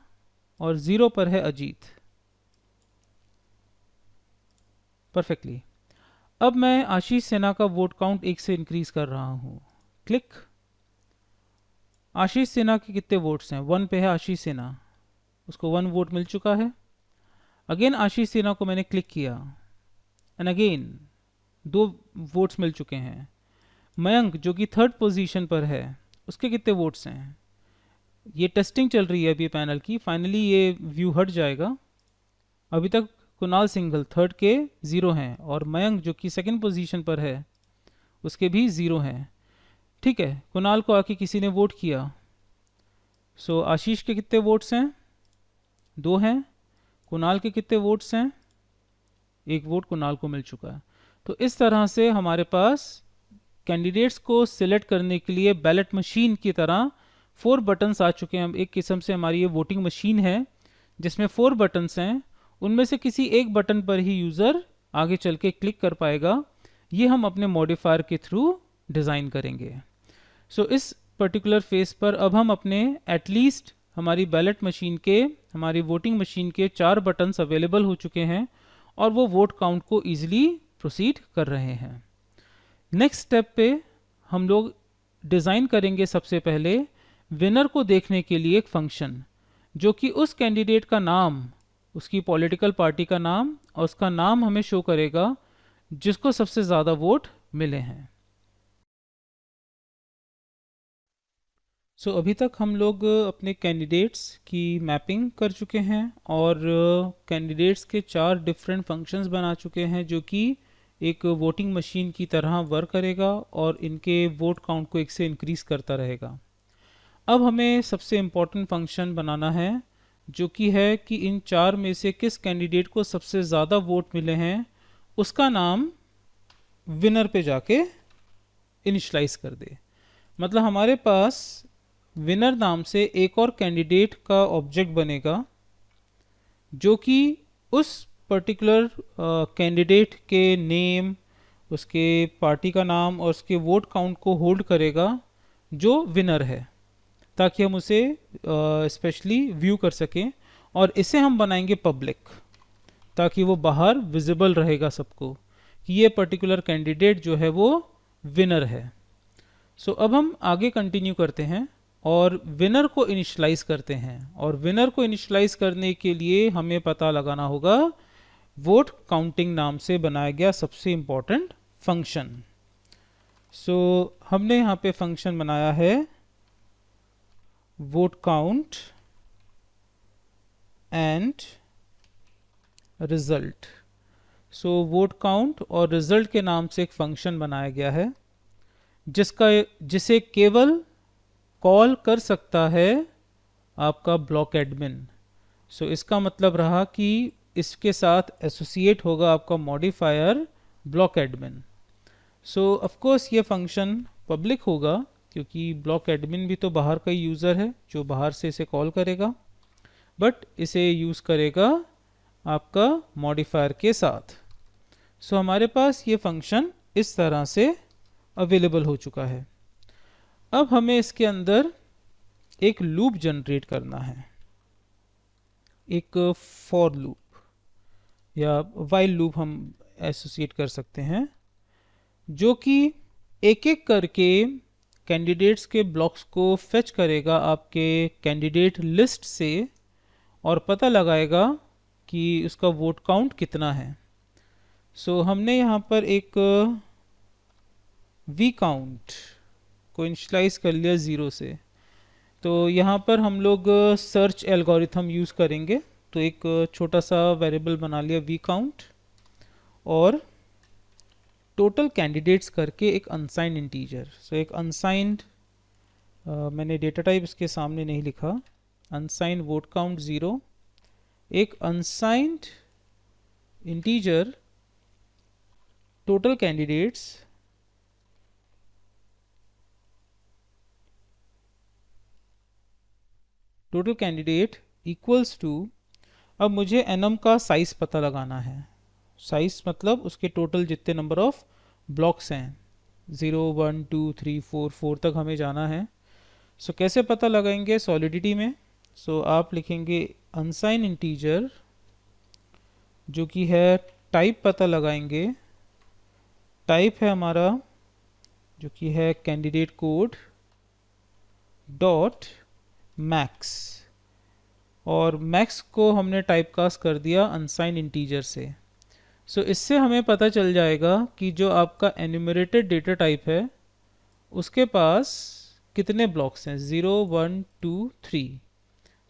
और 0 पर है अजीत, परफेक्टली। अब मैं आशीष सिन्हा का वोट काउंट 1 से इंक्रीज कर रहा हूं। क्लिक। आशीष सिन्हा के कितने वोट्स हैं? 1 पे है आशीष सिन्हा, उसको 1 वोट मिल चुका है। अगेन आशीष सिन्हा को मैंने क्लिक किया एंड अगेन 2 वोट्स मिल चुके हैं। मयंक जो कि थर्ड पोजीशन पर है, उसके कितने वोट्स हैं? ये टेस्टिंग चल रही है अभी पैनल की, फाइनली ये व्यू हट जाएगा। अभी तक कुणाल सिंघल थर्ड के 0 हैं और मयंक जो कि सेकंड पोजीशन पर है उसके भी 0 हैं। ठीक है, कुणाल को आके किसी ने वोट किया, सो आशीष के कितने वोट्स हैं? 2 हैं। कुणाल के कितने वोट्स हैं? 1 वोट कुणाल को मिल चुका है। तो इस तरह से हमारे पास कैंडिडेट्स को सिलेक्ट करने के लिए बैलेट मशीन की तरह 4 बटन्स आ चुके हैं। एक किस्म से हमारी ये वोटिंग मशीन है जिसमें 4 बटन्स हैं। उनमें से किसी एक बटन पर ही यूज़र आगे चल के क्लिक कर पाएगा। ये हम अपने मॉडिफायर के थ्रू डिज़ाइन करेंगे। सो इस पर्टिकुलर फेस पर अब हम अपने एटलीस्ट हमारी बैलेट मशीन के, हमारी वोटिंग मशीन के 4 बटन्स अवेलेबल हो चुके हैं और वो वोट काउंट को ईजिली प्रोसीड कर रहे हैं। नेक्स्ट स्टेप पे हम लोग डिज़ाइन करेंगे सबसे पहले विनर को देखने के लिए एक फंक्शन, जो कि उस कैंडिडेट का नाम, उसकी पॉलिटिकल पार्टी का नाम और उसका नाम हमें शो करेगा जिसको सबसे ज़्यादा वोट मिले हैं। सो अभी तक हम लोग अपने कैंडिडेट्स की मैपिंग कर चुके हैं और कैंडिडेट्स के 4 डिफरेंट फंक्शंस बना चुके हैं जो कि एक वोटिंग मशीन की तरह वर्क करेगा और इनके वोट काउंट को 1 से इंक्रीज करता रहेगा। अब हमें सबसे इम्पॉर्टेंट फंक्शन बनाना है जो कि है कि इन 4 में से किस कैंडिडेट को सबसे ज़्यादा वोट मिले हैं उसका नाम विनर पे जाके इनिशलाइज कर दे। मतलब हमारे पास विनर नाम से एक और कैंडिडेट का ऑब्जेक्ट बनेगा जो कि उस पर्टिकुलर कैंडिडेट के नेम, उसके पार्टी का नाम और उसके वोट काउंट को होल्ड करेगा जो विनर है, ताकि हम उसे स्पेशली व्यू कर सकें। और इसे हम बनाएंगे पब्लिक, ताकि वो बाहर विजिबल रहेगा सबको कि ये पर्टिकुलर कैंडिडेट जो है वो विनर है। सो अब हम आगे कंटिन्यू करते हैं और विनर को इनिशलाइज करते हैं। और विनर को इनिशलाइज करने के लिए हमें पता लगाना होगा वोट काउंटिंग नाम से बनाया गया सबसे इम्पॉर्टेंट फंक्शन। सो हमने यहाँ पे फंक्शन बनाया है vote count and result. So vote count और रिजल्ट के नाम से एक फंक्शन बनाया गया है जिसे केवल कॉल कर सकता है आपका ब्लॉक एडमिन। सो इसका मतलब रहा कि इसके साथ एसोसिएट होगा आपका modifier block admin. So of course ये फंक्शन पब्लिक होगा क्योंकि ब्लॉक एडमिन भी तो बाहर का यूज़र है जो बाहर से इसे कॉल करेगा, बट इसे यूज़ करेगा आपका मॉडिफायर के साथ। सो हमारे पास ये फंक्शन इस तरह से अवेलेबल हो चुका है। अब हमें इसके अंदर एक लूप जनरेट करना है, एक फॉर लूप या वाइल लूप हम एसोसिएट कर सकते हैं, जो कि एक एक करके कैंडिडेट्स के ब्लॉक्स को फेच करेगा आपके कैंडिडेट लिस्ट से और पता लगाएगा कि उसका वोट काउंट कितना है। सो हमने यहाँ पर एक वी काउंट को इनिशियलाइज कर लिया 0 से। तो यहाँ पर हम लोग सर्च एल्गोरिथम यूज़ करेंगे। तो एक छोटा सा वेरिएबल बना लिया वी काउंट और टोटल कैंडिडेट्स करके एक अनसाइंड इंटीजर। सो एक अनसाइंड, मैंने डेटा टाइप इसके सामने नहीं लिखा, अनसाइंड वोट काउंट 0 एक unsigned integer total candidate equals to, अब मुझे एनम का साइज पता लगाना है। साइज मतलब उसके टोटल जितने नंबर ऑफ ब्लॉक्स हैं, 0 1 2 3 4 4 तक हमें जाना है। सो कैसे पता लगाएंगे सॉलिडिटी में? सो आप लिखेंगे अनसाइन इंटीजर, जो कि है टाइप पता लगाएंगे। टाइप है हमारा जो कि है कैंडिडेट कोड डॉट मैक्स, और मैक्स को हमने टाइपकास्ट कर दिया अनसाइन इंटीजर से। सो इससे हमें पता चल जाएगा कि जो आपका एन्यूमरेटेड डेटा टाइप है उसके पास कितने ब्लॉक्स हैं, 0 1 2 3।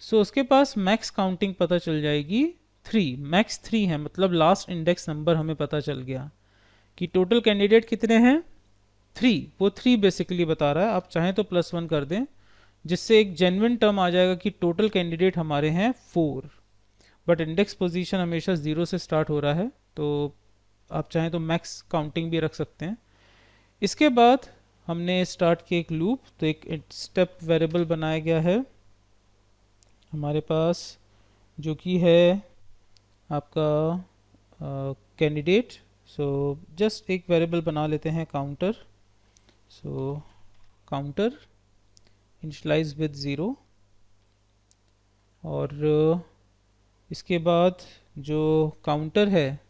सो उसके पास मैक्स काउंटिंग पता चल जाएगी 3, मैक्स 3 है, मतलब लास्ट इंडेक्स नंबर हमें पता चल गया कि टोटल कैंडिडेट कितने हैं, 3। वो 3 बेसिकली बता रहा है, आप चाहें तो +1 कर दें, जिससे एक जेन्युइन टर्म आ जाएगा कि टोटल कैंडिडेट हमारे हैं 4। बट इंडेक्स पोजीशन हमेशा 0 से स्टार्ट हो रहा है, तो आप चाहें तो मैक्स काउंटिंग भी रख सकते हैं। इसके बाद हमने स्टार्ट किया एक लूप, तो एक स्टेप वेरिएबल बनाया गया है हमारे पास, जो कि है आपका कैंडिडेट। सो जस्ट एक वेरिएबल बना लेते हैं counter. So counter initialize with 0, और इसके बाद जो काउंटर है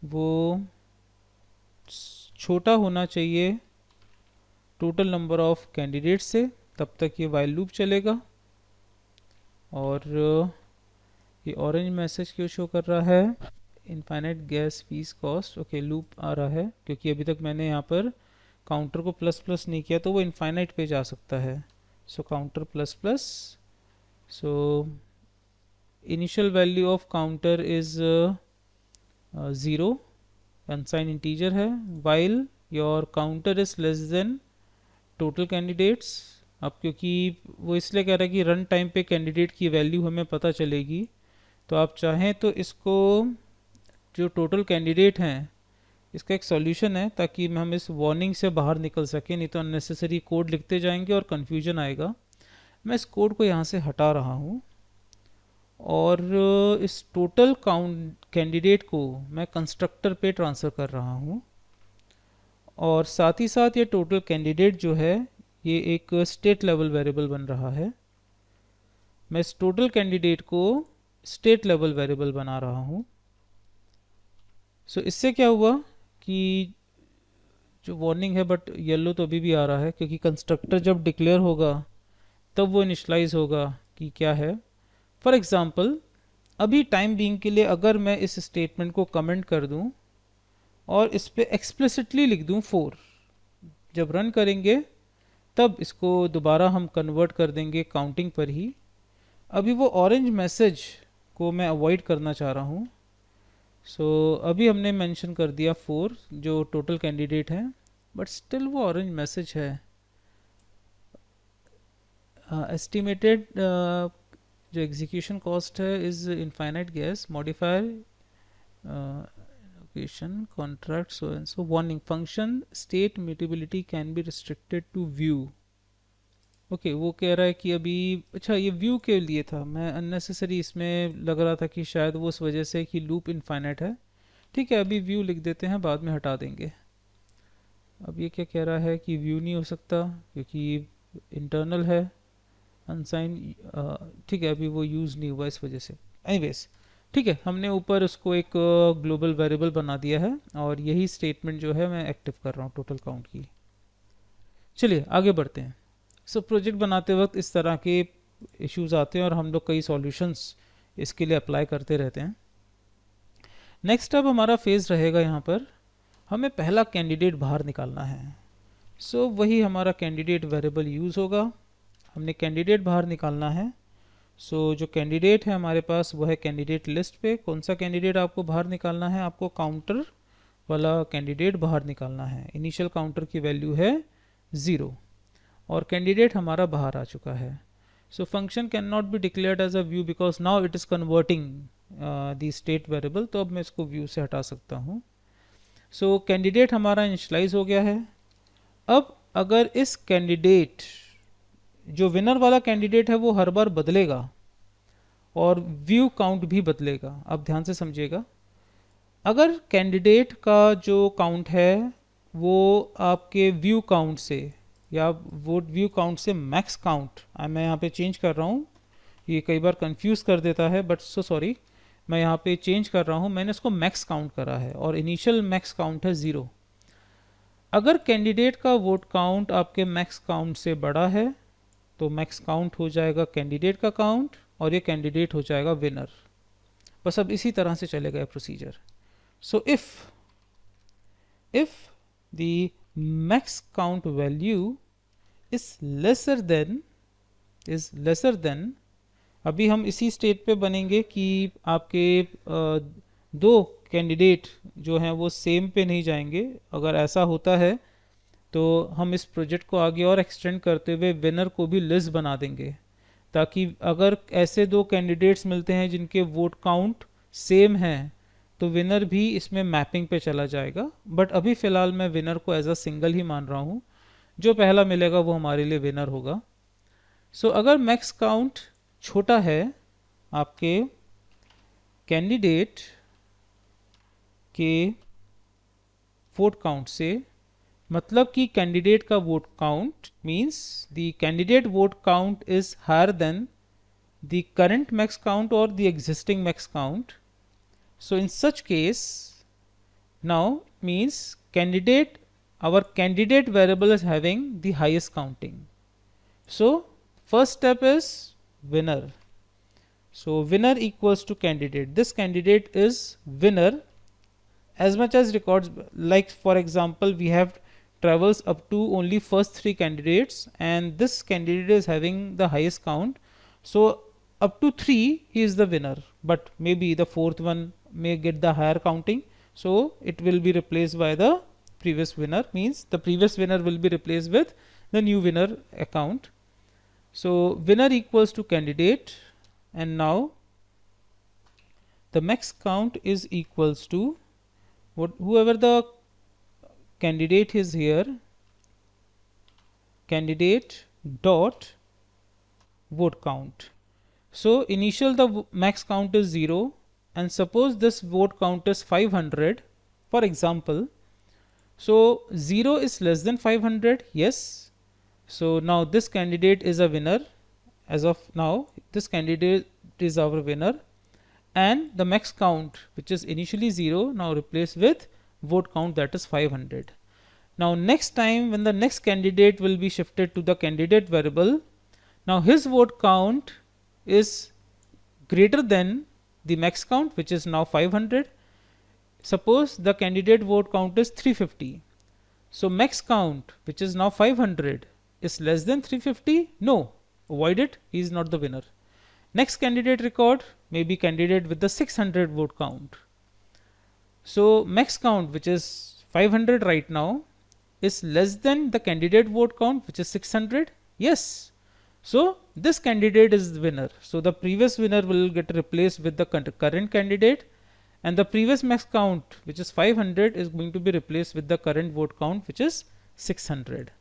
वो छोटा होना चाहिए टोटल नंबर ऑफ कैंडिडेट से, तब तक ये वाइल लूप चलेगा। और ये ऑरेंज मैसेज क्यों शो कर रहा है, infinite gas fees cost. Okay, loop आ रहा है क्योंकि अभी तक मैंने यहाँ पर काउंटर को प्लस प्लस नहीं किया, तो वो इनफाइनाइट पे जा सकता है। So counter plus plus, so initial value of counter is 0, unsigned integer है, while your counter is less than total candidates. अब क्योंकि वो इसलिए कह रहा है कि रन टाइम पे कैंडिडेट की वैल्यू हमें पता चलेगी, तो आप चाहें तो इसको जो टोटल कैंडिडेट हैं इसका एक सॉल्यूशन है, ताकि हम इस वार्निंग से बाहर निकल सकें, नहीं तो अननेसेसरी कोड लिखते जाएंगे और कन्फ्यूजन आएगा। मैं इस कोड को यहाँ से हटा रहा हूँ, और इस टोटल काउंट कैंडिडेट को मैं कंस्ट्रक्टर पे ट्रांसफ़र कर रहा हूँ, और साथ ही साथ ये टोटल कैंडिडेट जो है ये एक स्टेट लेवल वेरिएबल बन रहा है। मैं इस टोटल कैंडिडेट को स्टेट लेवल वेरिएबल बना रहा हूँ। सो इससे क्या हुआ कि जो वार्निंग है, बट येलो तो अभी भी आ रहा है, क्योंकि कंस्ट्रक्टर जब डिक्लेयर होगा तब वो इनिशलाइज होगा कि क्या है। फॉर एग्ज़ाम्पल अभी टाइम बीइंग के लिए अगर मैं इस स्टेटमेंट को कमेंट कर दूं और इस पर एक्सप्लिसिटली लिख दूं 4, जब रन करेंगे तब इसको दोबारा हम कन्वर्ट कर देंगे काउंटिंग पर ही। अभी वो ऑरेंज मैसेज को मैं अवॉइड करना चाह रहा हूँ। सो अभी हमने मेंशन कर दिया 4 जो टोटल कैंडिडेट है, बट स्टिल वो ऑरेंज मैसेज है। एस्टिमेटेड जो एग्जीक्यूशन कॉस्ट है is infinite gas modifier location contract so and so warning function state mutability can be restricted to view. Okay, वो कह रहा है कि अभी अच्छा ये व्यू के लिए था, मैं अननेसेसरी इसमें लग रहा था कि शायद वो उस वजह से कि लूप इनफाइनाइट है। ठीक है, अभी व्यू लिख देते हैं, बाद में हटा देंगे। अब ये क्या कह रहा है कि व्यू नहीं हो सकता क्योंकि इंटरनल है अनसाइन। ठीक है, अभी वो यूज़ नहीं हुआ इस वजह से। एनीवेज ठीक है, हमने ऊपर उसको एक ग्लोबल वेरिएबल बना दिया है, और यही स्टेटमेंट जो है मैं एक्टिव कर रहा हूँ टोटल काउंट की। चलिए आगे बढ़ते हैं। सो प्रोजेक्ट बनाते वक्त इस तरह के इश्यूज आते हैं और हम लोग कई सॉल्यूशंस इसके लिए अप्लाई करते रहते हैं। नेक्स्ट अब हमारा फेज रहेगा, यहाँ पर हमें पहला कैंडिडेट बाहर निकालना है। सो वही हमारा कैंडिडेट वेरिएबल यूज़ होगा, हमने कैंडिडेट बाहर निकालना है। सो जो कैंडिडेट है हमारे पास वो है कैंडिडेट लिस्ट पे। कौन सा कैंडिडेट आपको बाहर निकालना है? आपको काउंटर वाला कैंडिडेट बाहर निकालना है। इनिशियल काउंटर की वैल्यू है 0 और कैंडिडेट हमारा बाहर आ चुका है। So function cannot be declared as a view because now it is converting the state variable. तो अब मैं इसको view से हटा सकता हूँ. So candidate हमारा initialize हो गया है. अब अगर इस candidate, जो winner वाला candidate है वो हर बार बदलेगा और व्यू काउंट भी बदलेगा. अब ध्यान से समझिएगा, अगर कैंडिडेट का जो काउंट है वो आपके व्यू काउंट से या वो व्यू काउंट से मैक्स काउंट, मैं यहाँ पे चेंज कर रहा हूँ, ये कई बार कंफ्यूज कर देता है बट सो सॉरी, मैं यहाँ पे चेंज कर रहा हूँ, मैंने इसको मैक्स काउंट करा है और इनिशियल मैक्स काउंट है 0. अगर कैंडिडेट का वोट काउंट आपके मैक्स काउंट से बड़ा है तो मैक्स काउंट हो जाएगा कैंडिडेट का काउंट और ये कैंडिडेट हो जाएगा विनर. बस अब इसी तरह से चलेगा ये procedure. So if the max count value is lesser than, अभी हम इसी स्टेट पे बनेंगे कि आपके दो कैंडिडेट जो हैं वो सेम पे नहीं जाएंगे. अगर ऐसा होता है तो हम इस प्रोजेक्ट को आगे और एक्सटेंड करते हुए विनर को भी लिस्ट बना देंगे, ताकि अगर ऐसे दो कैंडिडेट्स मिलते हैं जिनके वोट काउंट सेम हैं तो विनर भी इसमें मैपिंग पे चला जाएगा. बट अभी फ़िलहाल मैं विनर को एज अ सिंगल ही मान रहा हूँ. जो पहला मिलेगा वो हमारे लिए विनर होगा. सो अगर मैक्स काउंट छोटा है आपके कैंडिडेट के वोट काउंट से, मतलब कि कैंडिडेट का vote count means the candidate vote count is higher than the current max count और the existing max count. So in such case, now means our candidate variable is having the highest counting. So first step is winner. So winner equals to candidate. This candidate is winner as much as records, like for example we have travels up to only first 3 candidates and this candidate is having the highest count. So up to 3 he is the winner, but maybe the fourth one may get the higher counting, so it will be replaced by the previous winner, means the previous winner will be replaced with the new winner account. So winner equals to candidate, and now the max count is equals to whoever the candidate is here, candidate dot vote count. So initial the max count is 0 and suppose this vote count is 500 for example. So 0 is less than 500, yes. So now this candidate is a winner. As of now this candidate is our winner, and the max count which is initially 0 now replaced with vote count, that is 500. Now next time when the next candidate will be shifted to the candidate variable, now his vote count is greater than the max count which is now 500. Suppose the candidate vote count is 350. So max count which is now 500 is less than 350. No, avoid it, he is not the winner. Next candidate record may be candidate with the 600 vote count. So max count which is 500 right now is less than the candidate vote count which is 600. Yes. So this candidate is the winner. So the previous winner will get replaced with the current candidate, and the previous max count which is 500 is going to be replaced with the current vote count which is 600.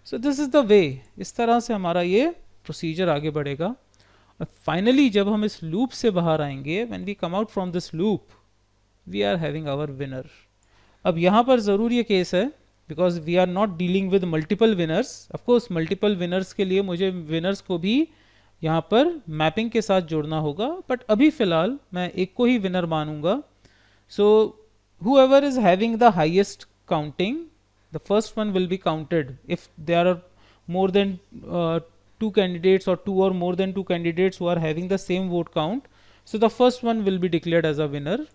So this is the way. इस तरह से हमारा ये प्रोसीजर आगे बढ़ेगा. और फाइनली जब हम इस लूप से बाहर आएंगे, when we come out from this loop, we are having our winner. अब यहाँ पर ज़रूर ये केस है because we are not dealing with multiple winners. Of course multiple winners के लिए मुझे winners को भी यहाँ पर मैपिंग के साथ जोड़ना होगा, बट अभी फ़िलहाल मैं एक को ही विनर मानूंगा. So whoever is having the highest counting, the first one will be counted. If there are more than 2 candidates or 2 or more than 2 candidates who are having the same vote count, so the first one will be declared as a winner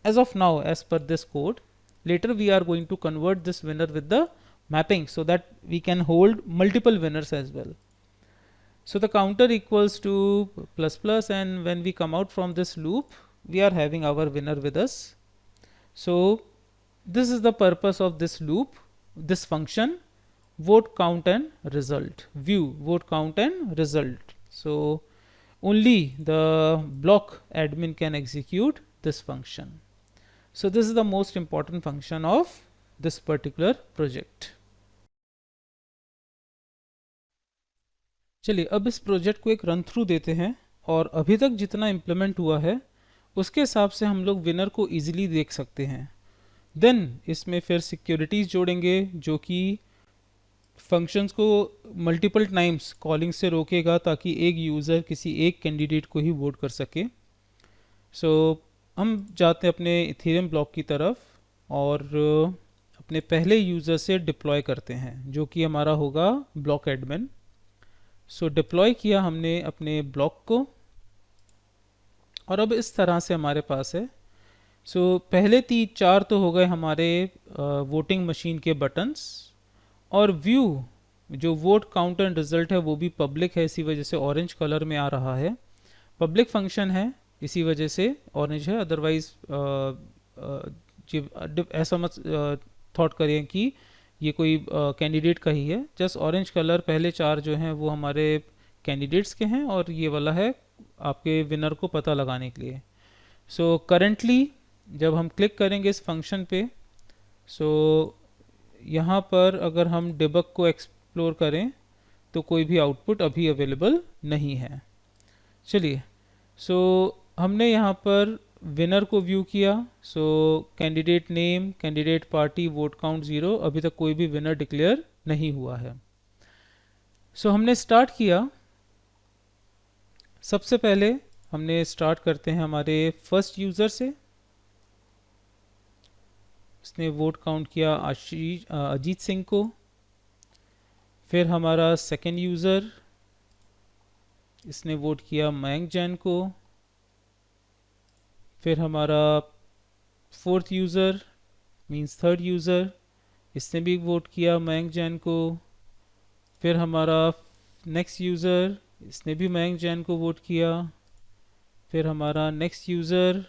as of now as per this code. Later we are going to convert this winner with the mapping so that we can hold multiple winners as well. So the counter equals to plus plus, and when we come out from this loop we are having our winner with us. So this is the purpose of this loop, this function, vote count and result, view vote count and result. So only the block admin can execute this function. So this is the most important function of this particular project. चलिए अब इस प्रोजेक्ट को एक रन थ्रू देते हैं और अभी तक जितना इम्प्लीमेंट हुआ है उसके हिसाब से हम लोग विनर को इजीली देख सकते हैं. देन इसमें फिर सिक्योरिटीज़ जोड़ेंगे जो कि फंक्शंस को मल्टीपल टाइम्स कॉलिंग से रोकेगा ताकि एक यूज़र किसी एक कैंडिडेट को ही वोट कर सके. सो हम जाते हैं अपने इथेरियम ब्लॉक की तरफ और अपने पहले यूज़र से डिप्लॉय करते हैं जो कि हमारा होगा ब्लॉक एडमिन. सो डिप्लॉय किया हमने अपने ब्लॉक को और अब इस तरह से हमारे पास है. सो पहले 3-4 तो हो गए हमारे वोटिंग मशीन के बटन्स और व्यू जो वोट काउंट एंड रिजल्ट है वो भी पब्लिक है, इसी वजह से ऑरेंज कलर में आ रहा है. पब्लिक फंक्शन है इसी वजह से ऑरेंज है, अदरवाइज ऐसा मत थॉट करें कि ये कोई कैंडिडेट का ही है. जस्ट ऑरेंज कलर पहले 4 जो हैं वो हमारे कैंडिडेट्स के हैं और ये वाला है आपके विनर को पता लगाने के लिए. सो करेंटली जब हम क्लिक करेंगे इस फंक्शन पे, सो यहाँ पर अगर हम डिबग को एक्सप्लोर करें तो कोई भी आउटपुट अभी अवेलेबल नहीं है. चलिए सो हमने यहाँ पर विनर को व्यू किया. So candidate name, candidate party, vote count 0, अभी तक कोई भी विनर डिक्लेयर नहीं हुआ है. सो हमने स्टार्ट किया. सबसे पहले हमने स्टार्ट करते हैं हमारे फर्स्ट यूज़र से. इसने वोट काउंट किया अजीत सिंह को. फिर हमारा सेकंड यूज़र, इसने वोट किया मयंक जैन को. फिर हमारा fourth user means third user, इसने भी वोट किया मयंक जैन को. फिर हमारा नेक्स्ट यूज़र, इसने भी मयंक जैन को वोट किया. फिर हमारा नेक्स्ट यूज़र,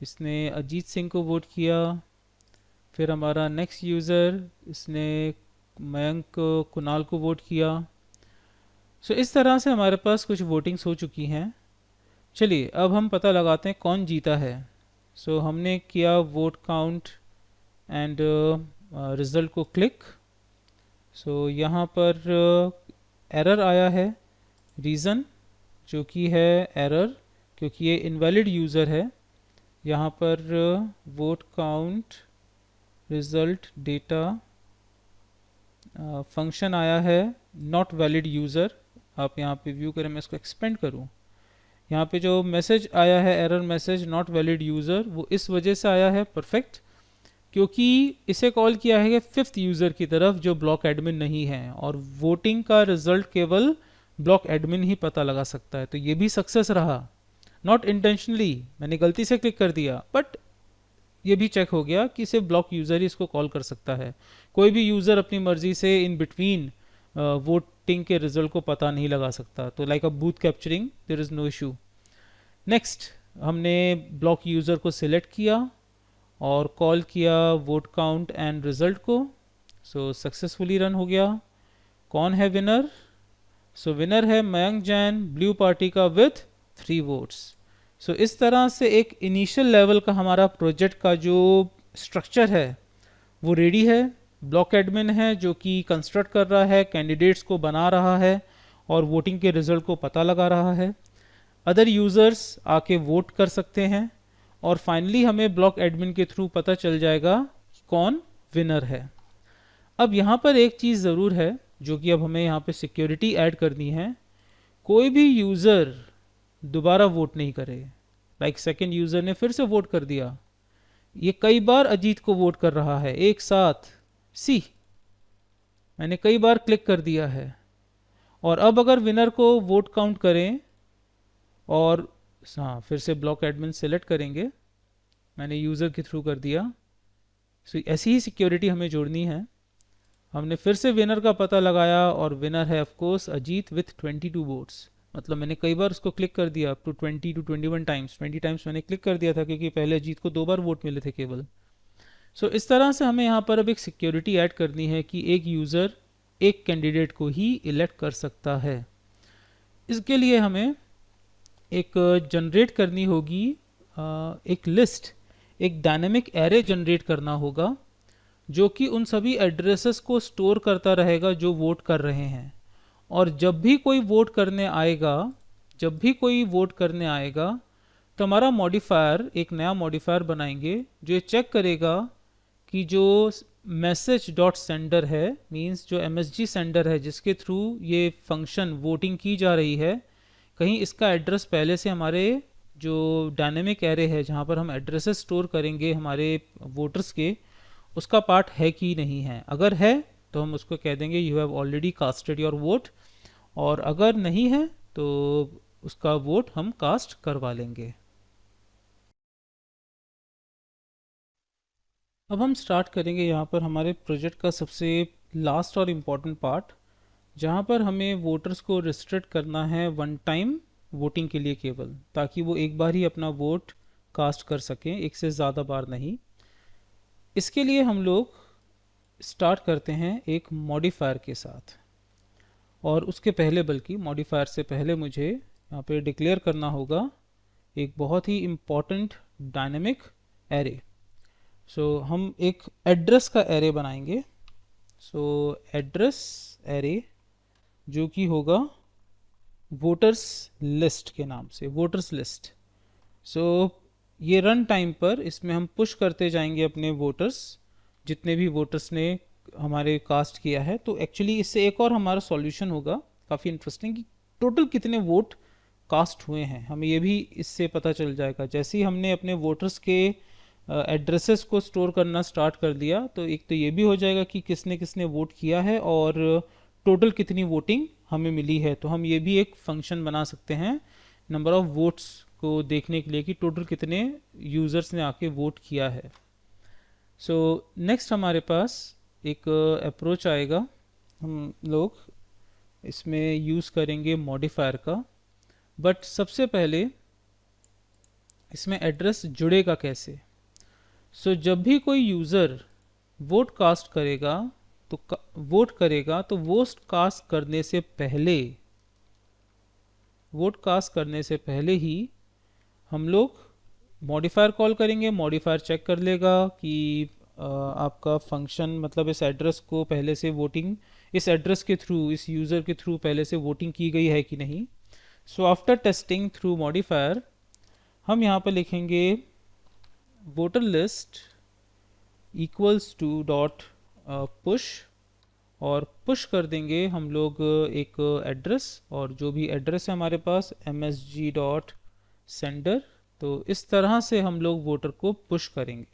इसने अजीत सिंह को वोट किया. फिर हमारा नेक्स्ट यूज़र, इसने मयंक कुणाल को वोट किया. सो इस तरह से हमारे पास कुछ वोटिंग्स हो चुकी हैं. चलिए अब हम पता लगाते हैं कौन जीता है. सो हमने किया वोट काउंट एंड रिज़ल्ट को क्लिक. सो यहाँ पर एरर आया है. रीज़न जो कि है एरर क्योंकि ये इनवैलिड यूज़र है. यहाँ पर vote count result data function आया है नॉट वैलिड यूज़र. आप यहाँ पे व्यू करें, मैं इसको एक्सपेंड करूँ. यहाँ पे जो मैसेज आया है error message not valid user, वो इस वजह से आया है परफेक्ट क्योंकि इसे कॉल किया है कि फिफ्थ यूज़र की तरफ जो ब्लॉक एडमिन नहीं है और वोटिंग का रिजल्ट केवल ब्लॉक एडमिन ही पता लगा सकता है. तो ये भी सक्सेस रहा. नॉट इंटेंशनली, मैंने गलती से क्लिक कर दिया बट ये भी चेक हो गया कि सिर्फ ब्लॉक यूज़र ही इसको कॉल कर सकता है. कोई भी यूज़र अपनी मर्जी से इन बिटवीन वोटिंग के रिजल्ट को पता नहीं लगा सकता. तो like a booth capturing there is no issue. Next हमने ब्लॉक यूज़र को सिलेक्ट किया और कॉल किया वोट काउंट एंड रिज़ल्ट को. सो सक्सेसफुली रन हो गया. कौन है विनर? सो विनर है मयंक जैन ब्लू पार्टी का विथ 3 वोट्स. सो इस तरह से एक इनिशियल लेवल का हमारा प्रोजेक्ट का जो स्ट्रक्चर है वो रेडी है. ब्लॉक एडमिन है जो कि कंस्ट्रक्ट कर रहा है, कैंडिडेट्स को बना रहा है और वोटिंग के रिजल्ट को पता लगा रहा है. अदर यूज़र्स आके वोट कर सकते हैं और फाइनली हमें ब्लॉक एडमिन के थ्रू पता चल जाएगा कौन विनर है. अब यहाँ पर एक चीज़ ज़रूर है जो कि अब हमें यहाँ पे सिक्योरिटी ऐड करनी है. कोई भी यूज़र दोबारा वोट नहीं करे. लाइक सेकंड यूज़र ने फिर से वोट कर दिया. ये कई बार अजीत को वोट कर रहा है एक साथ. सी मैंने कई बार क्लिक कर दिया है. और अब अगर विनर को वोट काउंट करें और हाँ फिर से ब्लॉक एडमिन सेलेक्ट करेंगे, मैंने यूज़र के थ्रू कर दिया. सो ऐसी ही सिक्योरिटी हमें जोड़नी है. हमने फिर से विनर का पता लगाया और विनर है of course Ajit with 22 votes. मतलब मैंने कई बार उसको क्लिक कर दिया up to 20 to 21 times. 20 times मैंने क्लिक कर दिया था क्योंकि पहले अजीत को 2 बार वोट मिले थे केवल. सो इस तरह से हमें यहाँ पर अब एक सिक्योरिटी ऐड करनी है कि एक यूज़र एक कैंडिडेट को ही इलेक्ट कर सकता है. इसके लिए हमें एक जनरेट करनी होगी एक लिस्ट, एक डायनेमिक एरे जनरेट करना होगा जो कि उन सभी एड्रेसेस को स्टोर करता रहेगा जो वोट कर रहे हैं। और जब भी कोई वोट करने आएगा, जब भी कोई वोट करने आएगा तो हमारा मॉडिफायर, एक नया मॉडिफायर बनाएंगे जो ये चेक करेगा कि जो मैसेज डॉट सेंडर है, मींस जो एमएसजी सेंडर है जिसके थ्रू ये फंक्शन वोटिंग की जा रही है, कहीं इसका एड्रेस पहले से हमारे जो डायनेमिक एरे है जहाँ पर हम एड्रेसेस स्टोर करेंगे हमारे वोटर्स के, उसका पार्ट है कि नहीं है। अगर है तो हम उसको कह देंगे you have already casted your vote, और अगर नहीं है तो उसका वोट हम कास्ट करवा लेंगे। अब हम स्टार्ट करेंगे यहाँ पर हमारे प्रोजेक्ट का सबसे लास्ट और इम्पॉर्टेंट पार्ट, जहाँ पर हमें वोटर्स को रिस्ट्रिक्ट करना है वन टाइम वोटिंग के लिए केवल, ताकि वो एक बार ही अपना वोट कास्ट कर सकें, एक से ज़्यादा बार नहीं। इसके लिए हम लोग स्टार्ट करते हैं एक मॉडिफायर के साथ, और उसके पहले, बल्कि मॉडिफायर से पहले मुझे यहाँ पे डिक्लेयर करना होगा एक बहुत ही इम्पॉर्टेंट डायनेमिक एरे। सो हम एक एड्रेस का एरे बनाएंगे। सो एड्रेस एरे जो कि होगा वोटर्स लिस्ट के नाम से, वोटर्स लिस्ट। सो ये रन टाइम पर इसमें हम पुश करते जाएंगे अपने वोटर्स, जितने भी वोटर्स ने हमारे कास्ट किया है। तो एक्चुअली इससे एक और हमारा सॉल्यूशन होगा काफ़ी इंटरेस्टिंग कि टोटल कितने वोट कास्ट हुए हैं, हमें ये भी इससे पता चल जाएगा। जैसे ही हमने अपने वोटर्स के एड्रेसेस को स्टोर करना स्टार्ट कर दिया तो एक तो ये भी हो जाएगा कि किसने किसने वोट किया है और टोटल कितनी वोटिंग हमें मिली है। तो हम ये भी एक फंक्शन बना सकते हैं नंबर ऑफ वोट्स को देखने के लिए कि टोटल कितने यूज़र्स ने आके वोट किया है। सो नेक्स्ट हमारे पास एक अप्रोच आएगा, हम लोग इसमें यूज़ करेंगे मॉडिफायर का। बट सबसे पहले इसमें एड्रेस जुड़ेगा कैसे। सो जब भी कोई यूज़र वोट कास्ट करेगा तो वोट कास्ट करने से पहले, वोट कास्ट करने से पहले ही हम लोग मॉडिफायर कॉल करेंगे। मॉडिफायर चेक कर लेगा कि आपका फंक्शन, मतलब इस एड्रेस को पहले से वोटिंग, इस एड्रेस के थ्रू, इस यूज़र के थ्रू पहले से वोटिंग की गई है कि नहीं। So after testing through modifier हम यहाँ पर लिखेंगे voter list equals to dot push, और पुश कर देंगे हम लोग एक एड्रेस, और जो भी एड्रेस है हमारे पास msg डॉट सेंडर। तो इस तरह से हम लोग वोटर को पुश करेंगे।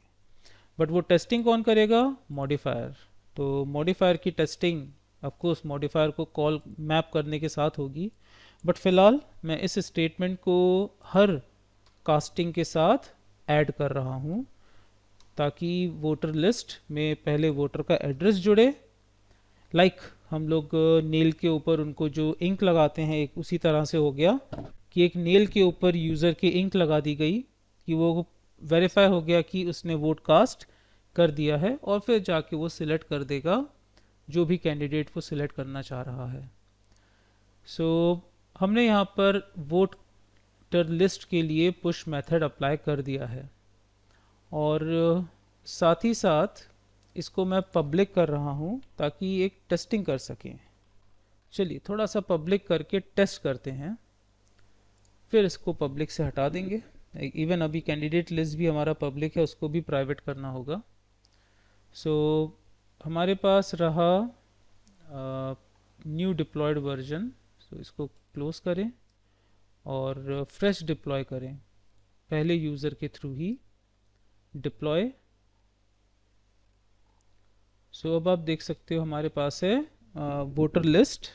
बट वो टेस्टिंग कौन करेगा? मॉडिफायर। तो मॉडिफायर की टेस्टिंग ऑफकोर्स मॉडिफायर को कॉल मैप करने के साथ होगी। बट फ़िलहाल मैं इस स्टेटमेंट को हर कास्टिंग के साथ ऐड कर रहा हूँ ताकि वोटर लिस्ट में पहले वोटर का एड्रेस जुड़े। लाइक हम लोग नेल के ऊपर उनको जो इंक लगाते हैं, एक उसी तरह से हो गया कि एक नेल के ऊपर यूज़र की इंक लगा दी गई कि वो वेरीफाई हो गया कि उसने वोट कास्ट कर दिया है, और फिर जाके वो सिलेक्ट कर देगा जो भी कैंडिडेट वो सिलेक्ट करना चाह रहा है। सो हमने यहाँ पर वोटर लिस्ट के लिए पुश मेथड अप्लाई कर दिया है, और साथ ही साथ इसको मैं पब्लिक कर रहा हूँ ताकि एक टेस्टिंग कर सकें। चलिए थोड़ा सा पब्लिक करके टेस्ट करते हैं, फिर इसको पब्लिक से हटा देंगे। इवन अभी कैंडिडेट लिस्ट भी हमारा पब्लिक है, उसको भी प्राइवेट करना होगा। सो हमारे पास रहा न्यू डिप्लॉयड वर्जन। सो इसको क्लोज करें और फ्रेश डिप्लॉय करें, पहले यूज़र के थ्रू ही डिप्लॉय। सो अब आप देख सकते हो हमारे पास है वोटर लिस्ट।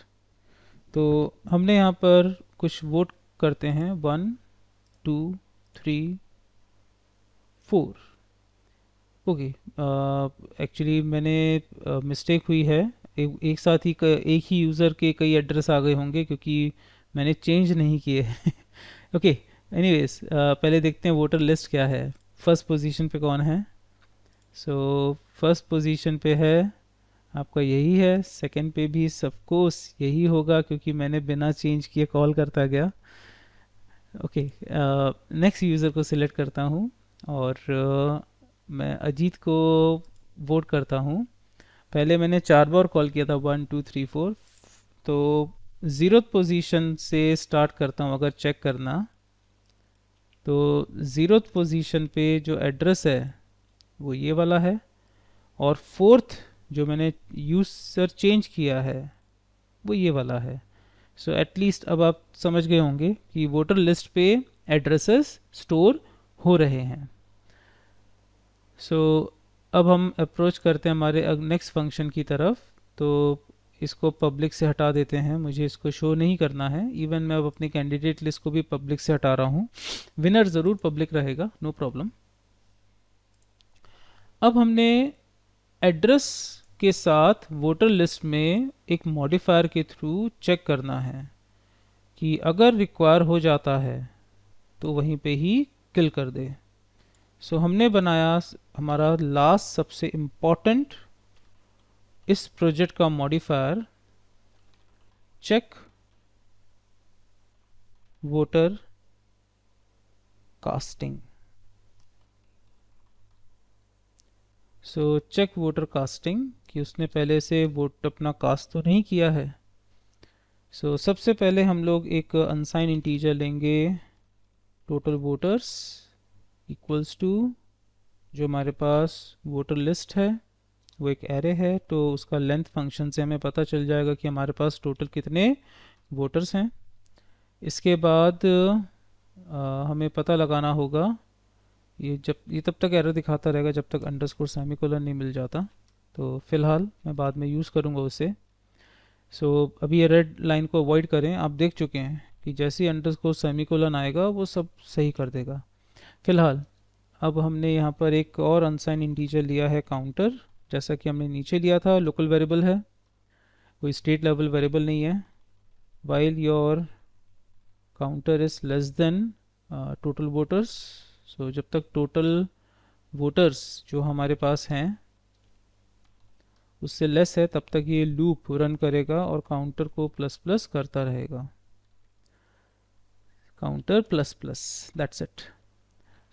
तो हमने यहाँ पर कुछ वोट करते हैं 1 2 3 4। ओके, एक्चुअली मैंने मिस्टेक हुई है, एक साथ ही एक ही यूज़र के कई एड्रेस आ गए होंगे क्योंकि मैंने चेंज नहीं किए। ओके, एनीवेज पहले देखते हैं वोटर लिस्ट क्या है। फर्स्ट पोजीशन पे कौन है? सो फर्स्ट पोजीशन पे है आपका यही है, सेकंड पे भी सबकोर्स यही होगा क्योंकि मैंने बिना चेंज किए कॉल करता गया। ओके, नेक्स्ट यूज़र को सिलेक्ट करता हूँ और मैं अजीत को वोट करता हूँ। पहले मैंने 4 बार कॉल किया था, 1 2 3 4, तो 0th पोजीशन से स्टार्ट करता हूँ अगर चेक करना। तो 0th पोजीशन पे जो एड्रेस है वो ये वाला है, और 4th जो मैंने यूज़र चेंज किया है वो ये वाला है। सो एटलीस्ट अब आप समझ गए होंगे कि वोटर लिस्ट पे एड्रेसेस स्टोर हो रहे हैं। सो अब हम अप्रोच करते हैं हमारे नेक्स्ट फंक्शन की तरफ। तो इसको पब्लिक से हटा देते हैं, मुझे इसको शो नहीं करना है। इवन मैं अब अपनी कैंडिडेट लिस्ट को भी पब्लिक से हटा रहा हूँ। विनर ज़रूर पब्लिक रहेगा, नो प्रॉब्लम। अब हमने एड्रेस के साथ वोटर लिस्ट में एक मॉडिफायर के थ्रू चेक करना है कि अगर रिक्वायर हो जाता है तो वहीं पे ही किल कर दे। सो हमने बनाया हमारा लास्ट सबसे इम्पॉर्टेंट इस प्रोजेक्ट का modifier, check voter casting. So check voter casting कि उसने पहले से वोट अपना कास्ट तो नहीं किया है। सो सबसे पहले हम लोग एक अनसाइन इंटीजर लेंगे, टोटल वोटर्स इक्वल्स टू जो हमारे पास वोटर लिस्ट है वो एक एरे है, तो उसका लेंथ फंक्शन से हमें पता चल जाएगा कि हमारे पास टोटल कितने वोटर्स हैं। इसके बाद हमें पता लगाना होगा, ये तब तक एरर दिखाता रहेगा जब तक अंडरस्कोर सेमीकोलन नहीं मिल जाता, तो फिलहाल मैं बाद में यूज़ करूँगा उसे। सो अभी ये रेड लाइन को अवॉइड करें, आप देख चुके हैं कि जैसे ही अंडरस्कोर सेमीकोलन आएगा वो सब सही कर देगा। फिलहाल अब हमने यहाँ पर एक और अनसाइन इंटीजर लिया है काउंटर, जैसा कि हमने नीचे लिया था। लोकल वेरिएबल है, कोई स्टेट लेवल वेरिएबल नहीं है। While your counter is less than total voters, so जब तक टोटल वोटर्स जो हमारे पास हैं उससे लेस है तब तक ये लूप रन करेगा और काउंटर को प्लस प्लस करता रहेगा। Counter plus plus, that's it.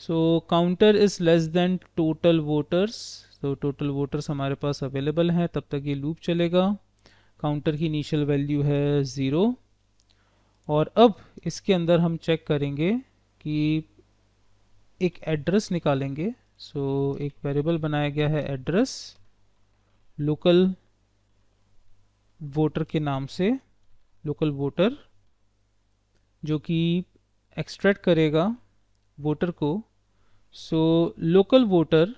So counter is less than total voters, तो टोटल वोटर्स हमारे पास अवेलेबल हैं तब तक ये लूप चलेगा। काउंटर की इनिशियल वैल्यू है 0, और अब इसके अंदर हम चेक करेंगे कि एक एड्रेस निकालेंगे। सो एक वेरिएबल बनाया गया है एड्रेस लोकल वोटर के नाम से, लोकल वोटर जो कि एक्सट्रैक्ट करेगा वोटर को। So local voter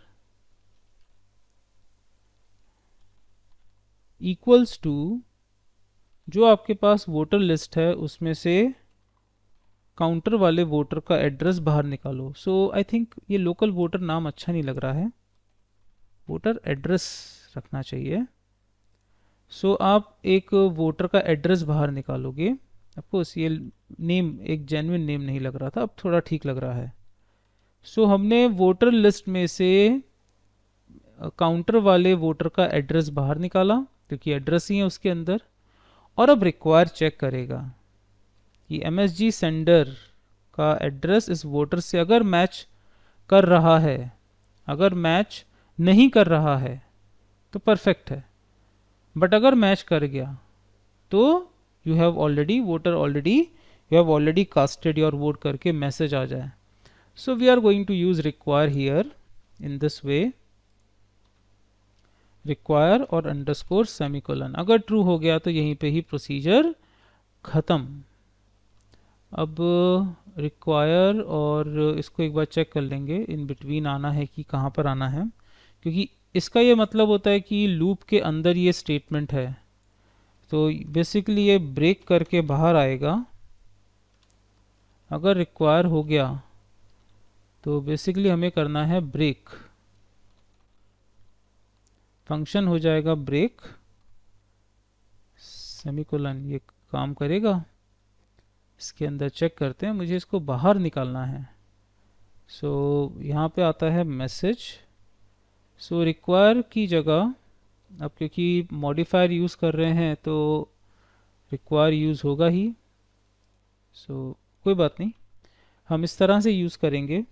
equals to जो आपके पास वोटर लिस्ट है उसमें से काउंटर वाले वोटर का एड्रेस बाहर निकालो। सो आई थिंक ये लोकल वोटर नाम अच्छा नहीं लग रहा है, वोटर एड्रेस रखना चाहिए। सो आप एक वोटर का एड्रेस बाहर निकालोगे। अफकोर्स ये नेम एक जेन्युइन नेम नहीं लग रहा था, अब थोड़ा ठीक लग रहा है। सो हमने वोटर लिस्ट में से काउंटर वाले वोटर का एड्रेस बाहर निकाला क्योंकि एड्रेस ही है उसके अंदर, और अब रिक्वायर चेक करेगा कि MSG सेंडर का एड्रेस इस वोटर से अगर मैच कर रहा है। अगर मैच नहीं कर रहा है तो परफेक्ट है, बट अगर मैच कर गया तो you have already voter already you have already casted your vote करके मैसेज आ जाए। So we are going to use require here in this way, require और अंडरस्कोर सेमीकोलन। अगर ट्रू हो गया तो यहीं पे ही प्रोसीजर ख़त्म। अब रिक्वायर और इसको एक बार चेक कर लेंगे इन बिटवीन आना है कि कहाँ पर आना है, क्योंकि इसका ये मतलब होता है कि लूप के अंदर ये स्टेटमेंट है, तो बेसिकली ये ब्रेक करके बाहर आएगा। अगर रिक्वायर हो गया तो बेसिकली हमें करना है ब्रेक, फंक्शन हो जाएगा ब्रेक सेमीकोलन, ये काम करेगा। इसके अंदर चेक करते हैं, मुझे इसको बाहर निकालना है। सो यहाँ पे आता है मैसेज। सो रिक्वायर की जगह अब क्योंकि मॉडिफायर यूज़ कर रहे हैं तो रिक्वायर यूज़ होगा ही। सो कोई बात नहीं, हम इस तरह से यूज़ करेंगे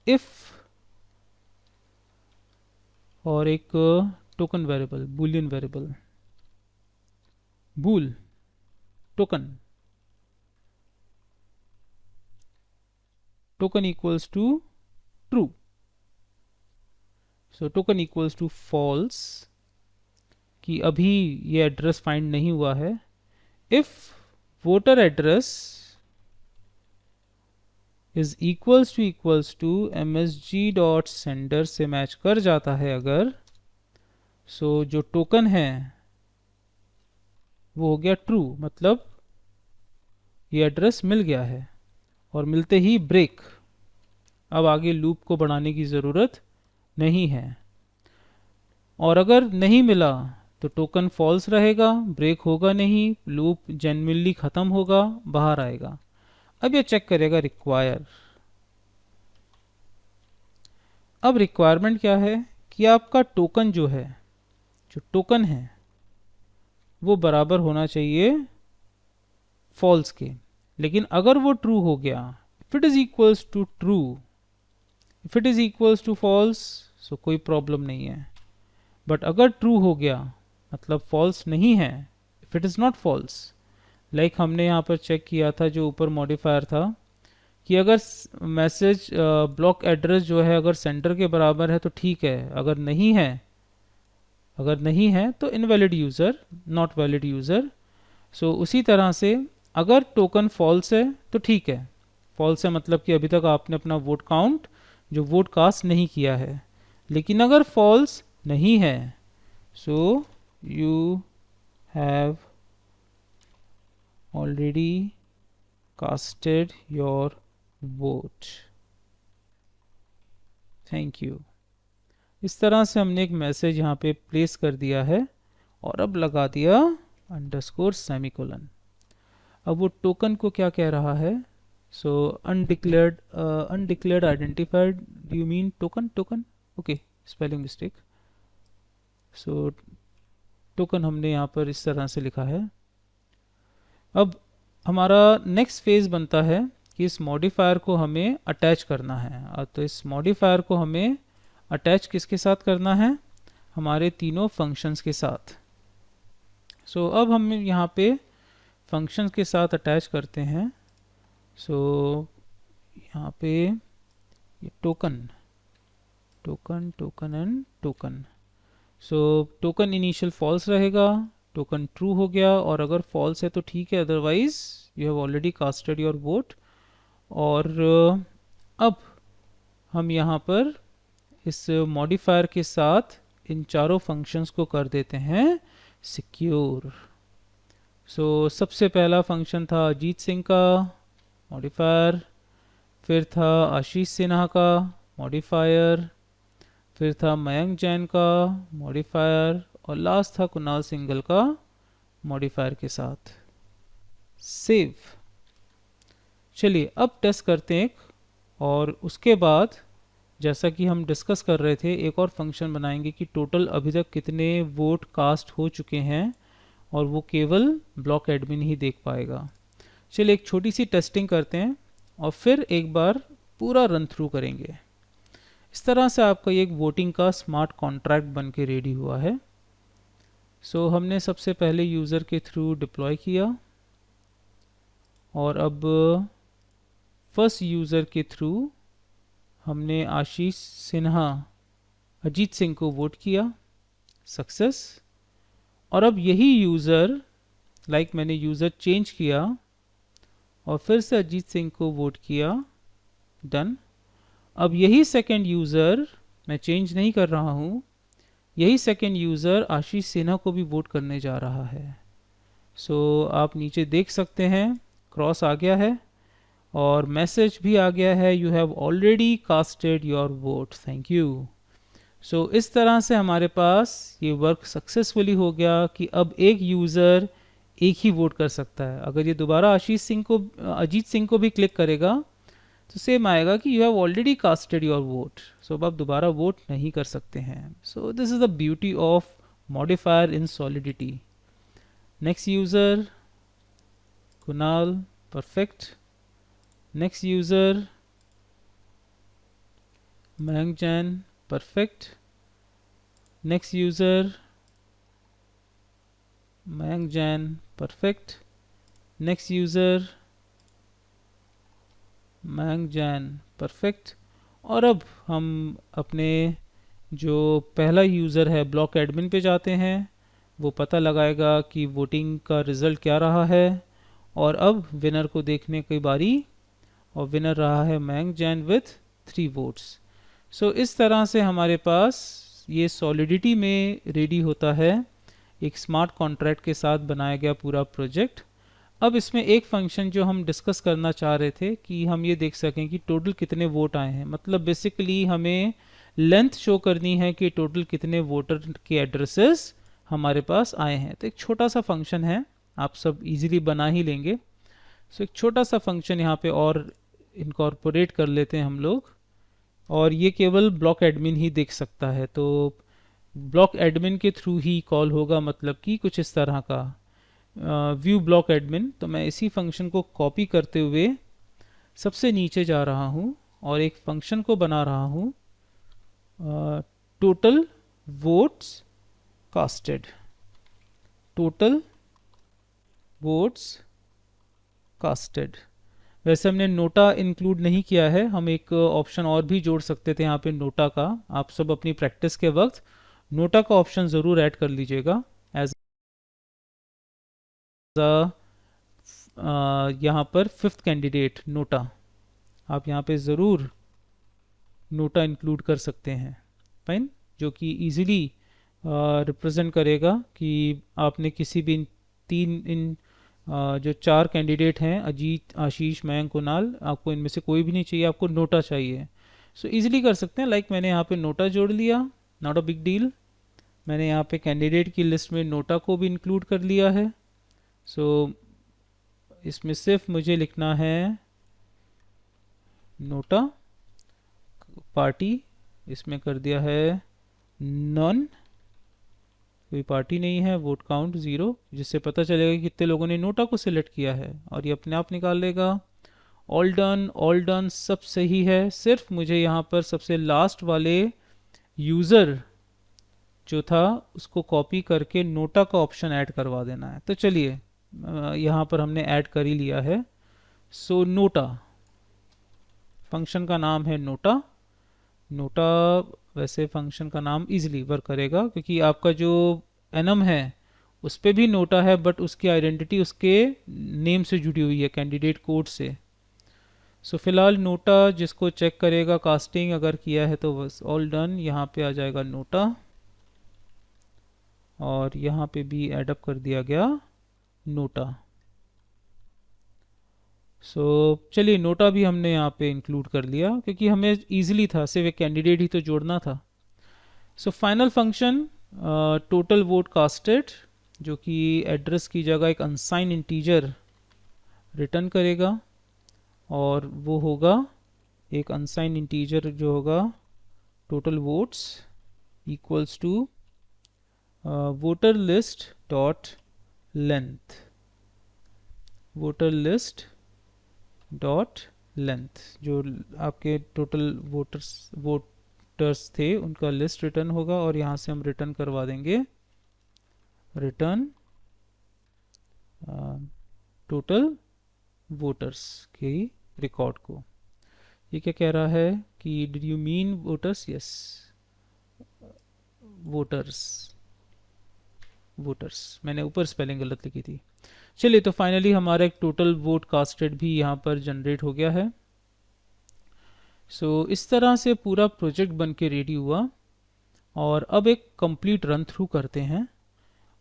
इफ़ और एक token variable, boolean variable, bool token, token equals to true. So token equals to false, कि अभी ये एड्रेस फाइंड नहीं हुआ है। If voter address is equals to msg dot sender से मैच कर जाता है अगर, सो जो टोकन है वो हो गया ट्रू, मतलब ये एड्रेस मिल गया है। और मिलते ही ब्रेक, अब आगे लूप को बढ़ाने की ज़रूरत नहीं है। और अगर नहीं मिला तो टोकन फॉल्स रहेगा, ब्रेक होगा नहीं, लूप जेन्युइनली ख़त्म होगा, बाहर आएगा। अब ये चेक करेगा रिक्वायर। अब रिक्वायरमेंट क्या है कि आपका टोकन जो है, जो टोकन है वो बराबर होना चाहिए फॉल्स के। लेकिन अगर वो ट्रू हो गया, if it is equals to true, if it is equals to false, so कोई प्रॉब्लम नहीं है। बट अगर ट्रू हो गया मतलब फॉल्स नहीं है, if it is not false, like हमने यहाँ पर चेक किया था जो ऊपर मॉडिफायर था, कि अगर मैसेज ब्लॉक एड्रेस जो है अगर सेंटर के बराबर है तो ठीक है, अगर नहीं है, अगर नहीं है तो invalid user, not valid user. So उसी तरह से अगर टोकन फॉल्स है तो ठीक है, फॉल्स है मतलब कि अभी तक आपने अपना वोट काउंट, जो वोट कास्ट नहीं किया है। लेकिन अगर फॉल्स नहीं है, so you have already casted your vote, thank you. इस तरह से हमने एक मैसेज यहाँ पे प्लेस कर दिया है और अब लगा दिया अंडरस्कोर सेमीकोलन। अब वो टोकन को क्या कह रहा है, so undeclared identified, do you mean token, token, okay, spelling mistake. So token हमने यहाँ पर इस तरह से लिखा है। अब हमारा नेक्स्ट फेज बनता है कि इस मॉडिफायर को हमें अटैच करना है। तो इस मॉडिफायर को हमें अटैच किसके साथ करना है, हमारे तीनों फंक्शंस के साथ। सो अब हम यहाँ पे फंक्शंस के साथ अटैच करते हैं। सो यहाँ पे ये token, token, token and token. So token initial false रहेगा, टोकन ट्रू हो गया, और अगर फॉल्स है तो ठीक है, otherwise you have already casted your vote. और अब हम यहाँ पर इस मॉडिफायर के साथ इन चारों फंक्शंस को कर देते हैं सिक्योर। सो सबसे पहला फंक्शन था अजीत सिंह का मॉडिफायर, फिर था आशीष सिन्हा का मॉडिफायर, फिर था मयंक जैन का मॉडिफायर, और लास्ट था कुणाल सिंघल का मॉडिफायर के साथ। सेव। चलिए अब टेस्ट करते हैं और उसके बाद जैसा कि हम डिस्कस कर रहे थे एक और फंक्शन बनाएंगे कि टोटल अभी तक कितने वोट कास्ट हो चुके हैं, और वो केवल ब्लॉक एडमिन ही देख पाएगा। चलिए एक छोटी सी टेस्टिंग करते हैं और फिर एक बार पूरा रन थ्रू करेंगे। इस तरह से आपका ये एक वोटिंग का स्मार्ट कॉन्ट्रैक्ट बन के रेडी हुआ है। सो हमने सबसे पहले यूज़र के थ्रू डिप्लॉय किया, और अब फर्स्ट यूज़र के थ्रू हमने आशीष सिन्हा, अजीत सिंह को वोट किया, सक्सेस। और अब यही यूज़र, लाइक मैंने यूज़र चेंज किया और फिर से अजीत सिंह को वोट किया, डन। अब यही सेकंड यूज़र, मैं चेंज नहीं कर रहा हूँ, यही सेकंड यूज़र आशीष सिन्हा को भी वोट करने जा रहा है। सो आप नीचे देख सकते हैं क्रॉस आ गया है और मैसेज भी आ गया है, you have already casted your vote, thank you. So इस तरह से हमारे पास ये वर्क सक्सेसफुली हो गया कि अब एक यूज़र एक ही वोट कर सकता है। अगर ये दोबारा आशीष सिंह को, अजीत सिंह को भी क्लिक करेगा तो सेम आएगा कि you have already casted your vote, so अब आप दोबारा वोट नहीं कर सकते हैं। So this is the beauty of modifier in solidity. Next user Kunal, perfect. Next user Mangjan, perfect. Next user Mangjan, perfect. Next user Mangjan, perfect. और अब हम अपने जो पहला यूज़र है ब्लॉक एडमिन पे जाते हैं, वो पता लगाएगा कि वोटिंग का रिज़ल्ट क्या रहा है। और अब विनर को देखने की बारी, और विनर रहा है मैंगजैन विथ 3 वोट्स। सो इस तरह से हमारे पास ये सॉलिडिटी में रेडी होता है एक स्मार्ट कॉन्ट्रैक्ट के साथ बनाया गया पूरा प्रोजेक्ट। अब इसमें एक फंक्शन जो हम डिस्कस करना चाह रहे थे कि हम ये देख सकें कि टोटल कितने वोट आए हैं, मतलब बेसिकली हमें लेंथ शो करनी है कि टोटल कितने वोटर के एड्रेसेस हमारे पास आए हैं। तो एक छोटा सा फंक्शन है, आप सब इजीली बना ही लेंगे। सो एक छोटा सा फंक्शन यहाँ पे और इनकॉर्पोरेट कर लेते हैं हम लोग, और ये केवल ब्लॉक एडमिन ही देख सकता है। तो ब्लॉक एडमिन के थ्रू ही कॉल होगा, मतलब कि कुछ इस तरह का व्यू ब्लॉक एडमिन। तो मैं इसी फंक्शन को कॉपी करते हुए सबसे नीचे जा रहा हूँ और एक फंक्शन को बना रहा हूँ total votes casted. Total votes casted. वैसे हमने नोटा इंक्लूड नहीं किया है, हम एक ऑप्शन और भी जोड़ सकते थे यहाँ पे नोटा का। आप सब अपनी प्रैक्टिस के वक्त नोटा का ऑप्शन ज़रूर ऐड कर लीजिएगा एज यहाँ पर 5th कैंडिडेट नोटा। आप यहाँ पे ज़रूर नोटा इंक्लूड कर सकते हैं, फाइन, जो कि इजीली रिप्रेजेंट करेगा कि आपने किसी भी जो 4 कैंडिडेट हैं, अजीत, आशीष, मयंक, कुणाल, आपको इनमें से कोई भी नहीं चाहिए, आपको नोटा चाहिए। सो इजीली कर सकते हैं। लाइक मैंने यहाँ पे नोटा जोड़ लिया, नॉट अ बिग डील। मैंने यहाँ पे कैंडिडेट की लिस्ट में नोटा को भी इंक्लूड कर लिया है। सो इसमें सिर्फ मुझे लिखना है नोटा पार्टी, इसमें कर दिया है नॉन, कोई पार्टी नहीं है, वोट काउंट 0, जिससे पता चलेगा कि कितने लोगों ने नोटा को सिलेक्ट किया है, और ये अपने आप निकाल लेगा। ऑल डन सब सही है। सिर्फ मुझे यहाँ पर सबसे लास्ट वाले यूज़र जो था उसको कॉपी करके नोटा का ऑप्शन ऐड करवा देना है। तो चलिए यहाँ पर हमने ऐड कर ही लिया है। सो नोटा, फंक्शन का नाम है नोटा। नोटा वैसे फंक्शन का नाम इजीली वर्क करेगा क्योंकि आपका जो एनम है उस पर भी नोटा है, बट उसकी आइडेंटिटी उसके नेम से जुड़ी हुई है, कैंडिडेट कोड से। सो फिलहाल नोटा जिसको चेक करेगा कास्टिंग अगर किया है तो बस ऑल डन, यहाँ पे आ जाएगा नोटा, और यहाँ पे भी एडअप कर दिया गया नोटा। सो चलिए नोटा भी हमने यहाँ पे इंक्लूड कर लिया क्योंकि हमें इजीली था, सिर्फ एक कैंडिडेट ही तो जोड़ना था। So final function total vote casted, जो कि एड्रेस की जगह एक अनसाइन इंटीजर रिटर्न करेगा, और वो होगा एक अनसाइन इंटीजर जो होगा total votes equals to voter list dot length. Voter list dot length, जो आपके टोटल वोटर्स थे उनका लिस्ट रिटर्न होगा, और यहाँ से हम रिटर्न करवा देंगे रिटर्न टोटल वोटर्स के रिकॉर्ड को। ये क्या कह रहा है कि did you mean voters? Yes, voters मैंने ऊपर स्पेलिंग गलत लिखी थी। चलिए तो फाइनली हमारा एक टोटल वोट कास्टेड भी यहाँ पर जनरेट हो गया है। सो इस तरह से पूरा प्रोजेक्ट बन के रेडी हुआ, और अब एक कंप्लीट रन थ्रू करते हैं,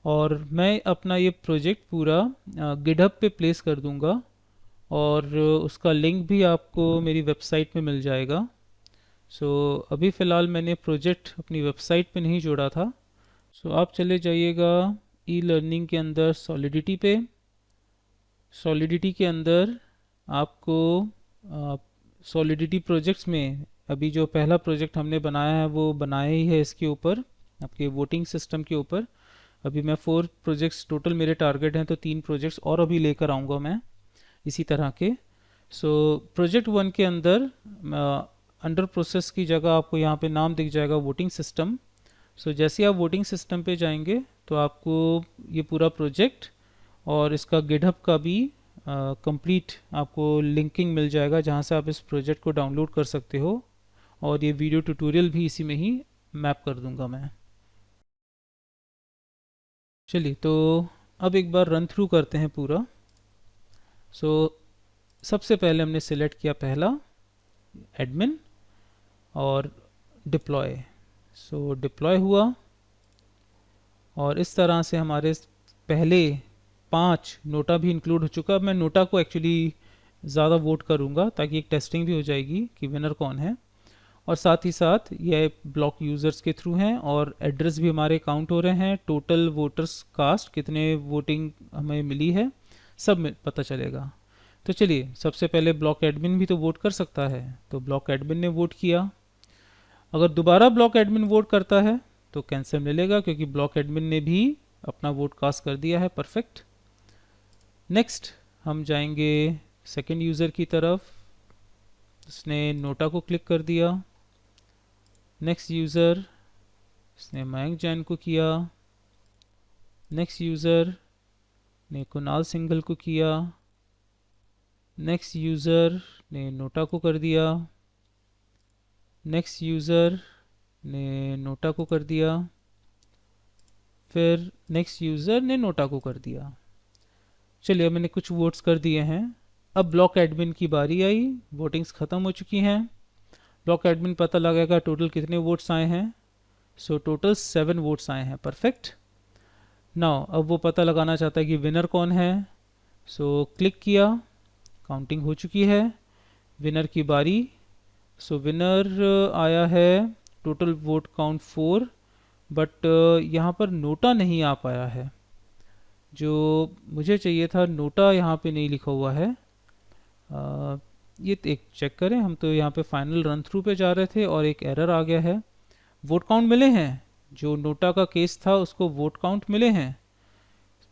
और मैं अपना ये प्रोजेक्ट पूरा गिटहब पे प्लेस कर दूंगा, और उसका लिंक भी आपको मेरी वेबसाइट पे मिल जाएगा। सो अभी फ़िलहाल मैंने प्रोजेक्ट अपनी वेबसाइट पे नहीं जोड़ा था। सो आप चले जाइएगा ई लर्निंग के अंदर सॉलिडिटी पे। सॉलिडिटी के अंदर आपको सॉलिडिटी प्रोजेक्ट्स में अभी जो पहला प्रोजेक्ट हमने बनाया है वो बनाया ही है इसके ऊपर, आपके वोटिंग सिस्टम के ऊपर। अभी मैं 4 प्रोजेक्ट्स टोटल मेरे टारगेट हैं, तो 3 प्रोजेक्ट्स और अभी लेकर आऊँगा मैं इसी तरह के। सो प्रोजेक्ट 1 के अंदर अंडर प्रोसेस की जगह आपको यहाँ पे नाम दिख जाएगा वोटिंग सिस्टम। सो जैसे आप वोटिंग सिस्टम पे जाएंगे तो आपको ये पूरा प्रोजेक्ट और इसका गिटहब का भी कंप्लीट आपको लिंकिंग मिल जाएगा, जहाँ से आप इस प्रोजेक्ट को डाउनलोड कर सकते हो, और ये वीडियो ट्यूटोरियल भी इसी में ही मैप कर दूंगा मैं। चलिए, तो अब एक बार रन थ्रू करते हैं पूरा। सो सबसे पहले हमने सिलेक्ट किया पहला एडमिन और डिप्लॉय। सो डिप्लॉय हुआ और इस तरह से हमारे पहले 5 नोटा भी इंक्लूड हो चुका। अब मैं नोटा को एक्चुअली ज़्यादा वोट करूँगा ताकि एक टेस्टिंग भी हो जाएगी कि विनर कौन है, और साथ ही साथ ये ब्लॉक यूज़र्स के थ्रू हैं और एड्रेस भी हमारे काउंट हो रहे हैं, टोटल वोटर्स कास्ट कितने वोटिंग हमें मिली है सब में पता चलेगा। तो चलिए, सबसे पहले ब्लॉक एडमिन भी तो वोट कर सकता है, तो ब्लॉक एडमिन ने वोट किया। अगर दोबारा ब्लॉक एडमिन वोट करता है तो कैंसिल मिलेगा, क्योंकि ब्लॉक एडमिन ने भी अपना वोट कास्ट कर दिया है। परफेक्ट। नेक्स्ट हम जाएंगे सेकंड यूज़र की तरफ, उसने नोटा को क्लिक कर दिया। नेक्स्ट यूज़र, इसने मयंक जैन को किया। नेक्स्ट यूज़र ने कुणाल सिंघल को किया। नेक्स्ट यूज़र ने नोटा को कर दिया। नेक्स्ट यूज़र ने नोटा को कर दिया। फिर नेक्स्ट यूज़र ने नोटा को कर दिया। चलिए, अब मैंने कुछ वोट्स कर दिए हैं। अब ब्लॉक एडमिन की बारी आई, वोटिंग्स ख़त्म हो चुकी हैं। ब्लॉक एडमिन पता लगाएगा टोटल कितने वोट्स आए हैं। सो टोटल 7 वोट्स आए हैं। परफेक्ट। नाउ अब वो पता लगाना चाहता है कि विनर कौन है। सो क्लिक किया, काउंटिंग हो चुकी है। विनर की बारी। सो विनर आया है टोटल वोट काउंट 4, बट यहाँ पर नोटा नहीं आ पाया है। जो मुझे चाहिए था नोटा यहाँ पे नहीं लिखा हुआ है। ये एक चेक करें, हम तो यहाँ पे फाइनल रन थ्रू पे जा रहे थे और एक एरर आ गया है। वोट काउंट मिले हैं, जो नोटा का केस था उसको वोट काउंट मिले हैं,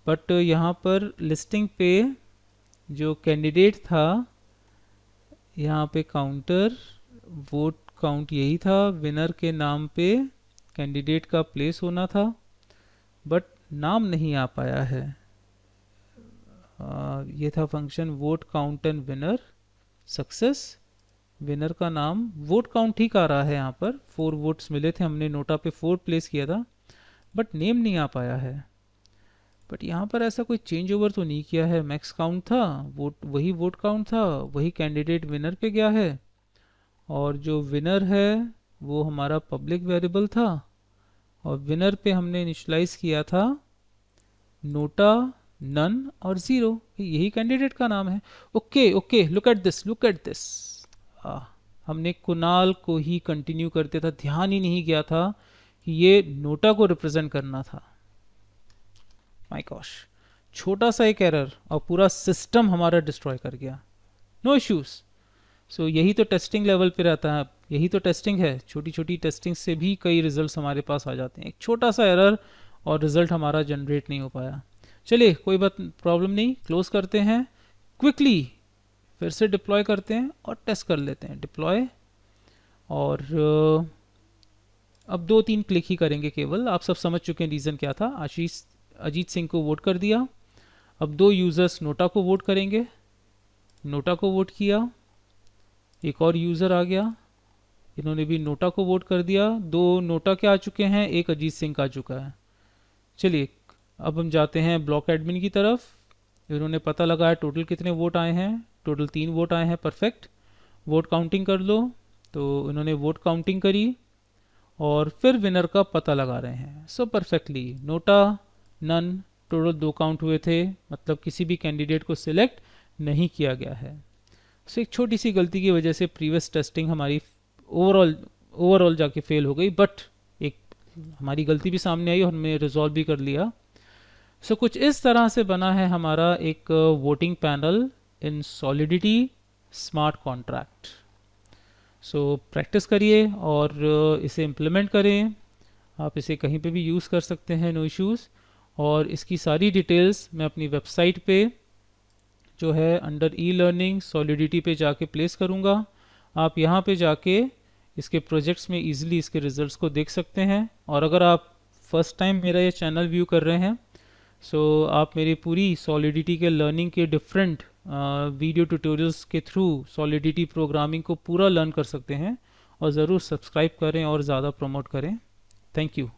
बट यहाँ पर लिस्टिंग पे जो कैंडिडेट था, यहाँ पे काउंटर वोट काउंट यही था, विनर के नाम पे कैंडिडेट का प्लेस होना था, बट नाम नहीं आ पाया है। ये था function vote count and winner success. Winner का नाम वोट काउंट ठीक आ रहा है, यहाँ पर 4 वोट्स मिले थे, हमने नोटा पे 4 प्लेस किया था, बट नेम नहीं आ पाया है। बट यहाँ पर ऐसा कोई चेंज ओवर तो नहीं किया है, मैक्स काउंट था, वोट काउंट था, वही कैंडिडेट विनर पे गया है, और जो विनर है वो हमारा पब्लिक वेरिएबल था, और विनर पे हमने इनिशलाइज किया था नोटा, नन और 0। यही कैंडिडेट का नाम है। Okay okay, look at this, look at this. हमने कुणाल को ही कंटिन्यू करते था, ध्यान ही नहीं गया था कि ये नोटा को रिप्रेजेंट करना था। माय गॉश, छोटा सा एक एरर और पूरा सिस्टम हमारा डिस्ट्रॉय कर गया। No issues. सो यही तो टेस्टिंग लेवल पे रहता है, यही तो टेस्टिंग है। छोटी छोटी टेस्टिंग से भी कई रिजल्ट्स हमारे पास आ जाते हैं। एक छोटा सा एरर और रिजल्ट हमारा जनरेट नहीं हो पाया। चलिए, कोई बात, प्रॉब्लम नहीं, क्लोज करते हैं। क्विकली फिर से डिप्लॉय करते हैं और टेस्ट कर लेते हैं। डिप्लॉय, और अब 2-3 क्लिक ही करेंगे केवल। आप सब समझ चुके हैं रीज़न क्या था। अजीत सिंह को वोट कर दिया। अब 2 यूज़र्स नोटा को वोट करेंगे, नोटा को वोट किया। एक और यूज़र आ गया, इन्होंने भी नोटा को वोट कर दिया। 2 नोटा के आ चुके हैं, एक अजीत सिंह का आ चुका है। चलिए, अब हम जाते हैं ब्लॉक एडमिन की तरफ। इन्होंने पता लगाया टोटल कितने वोट आए हैं। टोटल 3 वोट आए हैं। परफेक्ट। वोट काउंटिंग कर लो। तो इन्होंने वोट काउंटिंग करी और फिर विनर का पता लगा रहे हैं। So perfectly, NOTA, none, total 2 count हुए थे, मतलब किसी भी कैंडिडेट को सिलेक्ट नहीं किया गया है। सो एक छोटी सी गलती की वजह से प्रीवियस टेस्टिंग हमारी ओवरऑल जाके फेल हो गई, बट एक हमारी गलती भी सामने आई और हमने रिजॉल्व भी कर लिया। सो कुछ इस तरह से बना है हमारा एक वोटिंग पैनल इन solidity smart contract. So practice करिए और इसे इम्प्लीमेंट करें। आप इसे कहीं पे भी यूज़ कर सकते हैं, नो इश्यूज़। और इसकी सारी डिटेल्स मैं अपनी वेबसाइट पे जो है अंडर ई लर्निंग सॉलिडिटी पे जाके प्लेस करूँगा। आप यहाँ पे जाके इसके प्रोजेक्ट्स में ईजिली इसके रिजल्ट्स को देख सकते हैं। और अगर आप फर्स्ट टाइम मेरा ये चैनल व्यू कर रहे हैं, सो आप मेरी पूरी सॉलिडिटी के लर्निंग के डिफरेंट वीडियो ट्यूटोरियल्स के थ्रू सॉलिडिटी प्रोग्रामिंग को पूरा लर्न कर सकते हैं। और ज़रूर सब्सक्राइब करें और ज़्यादा प्रमोट करें। Thank you.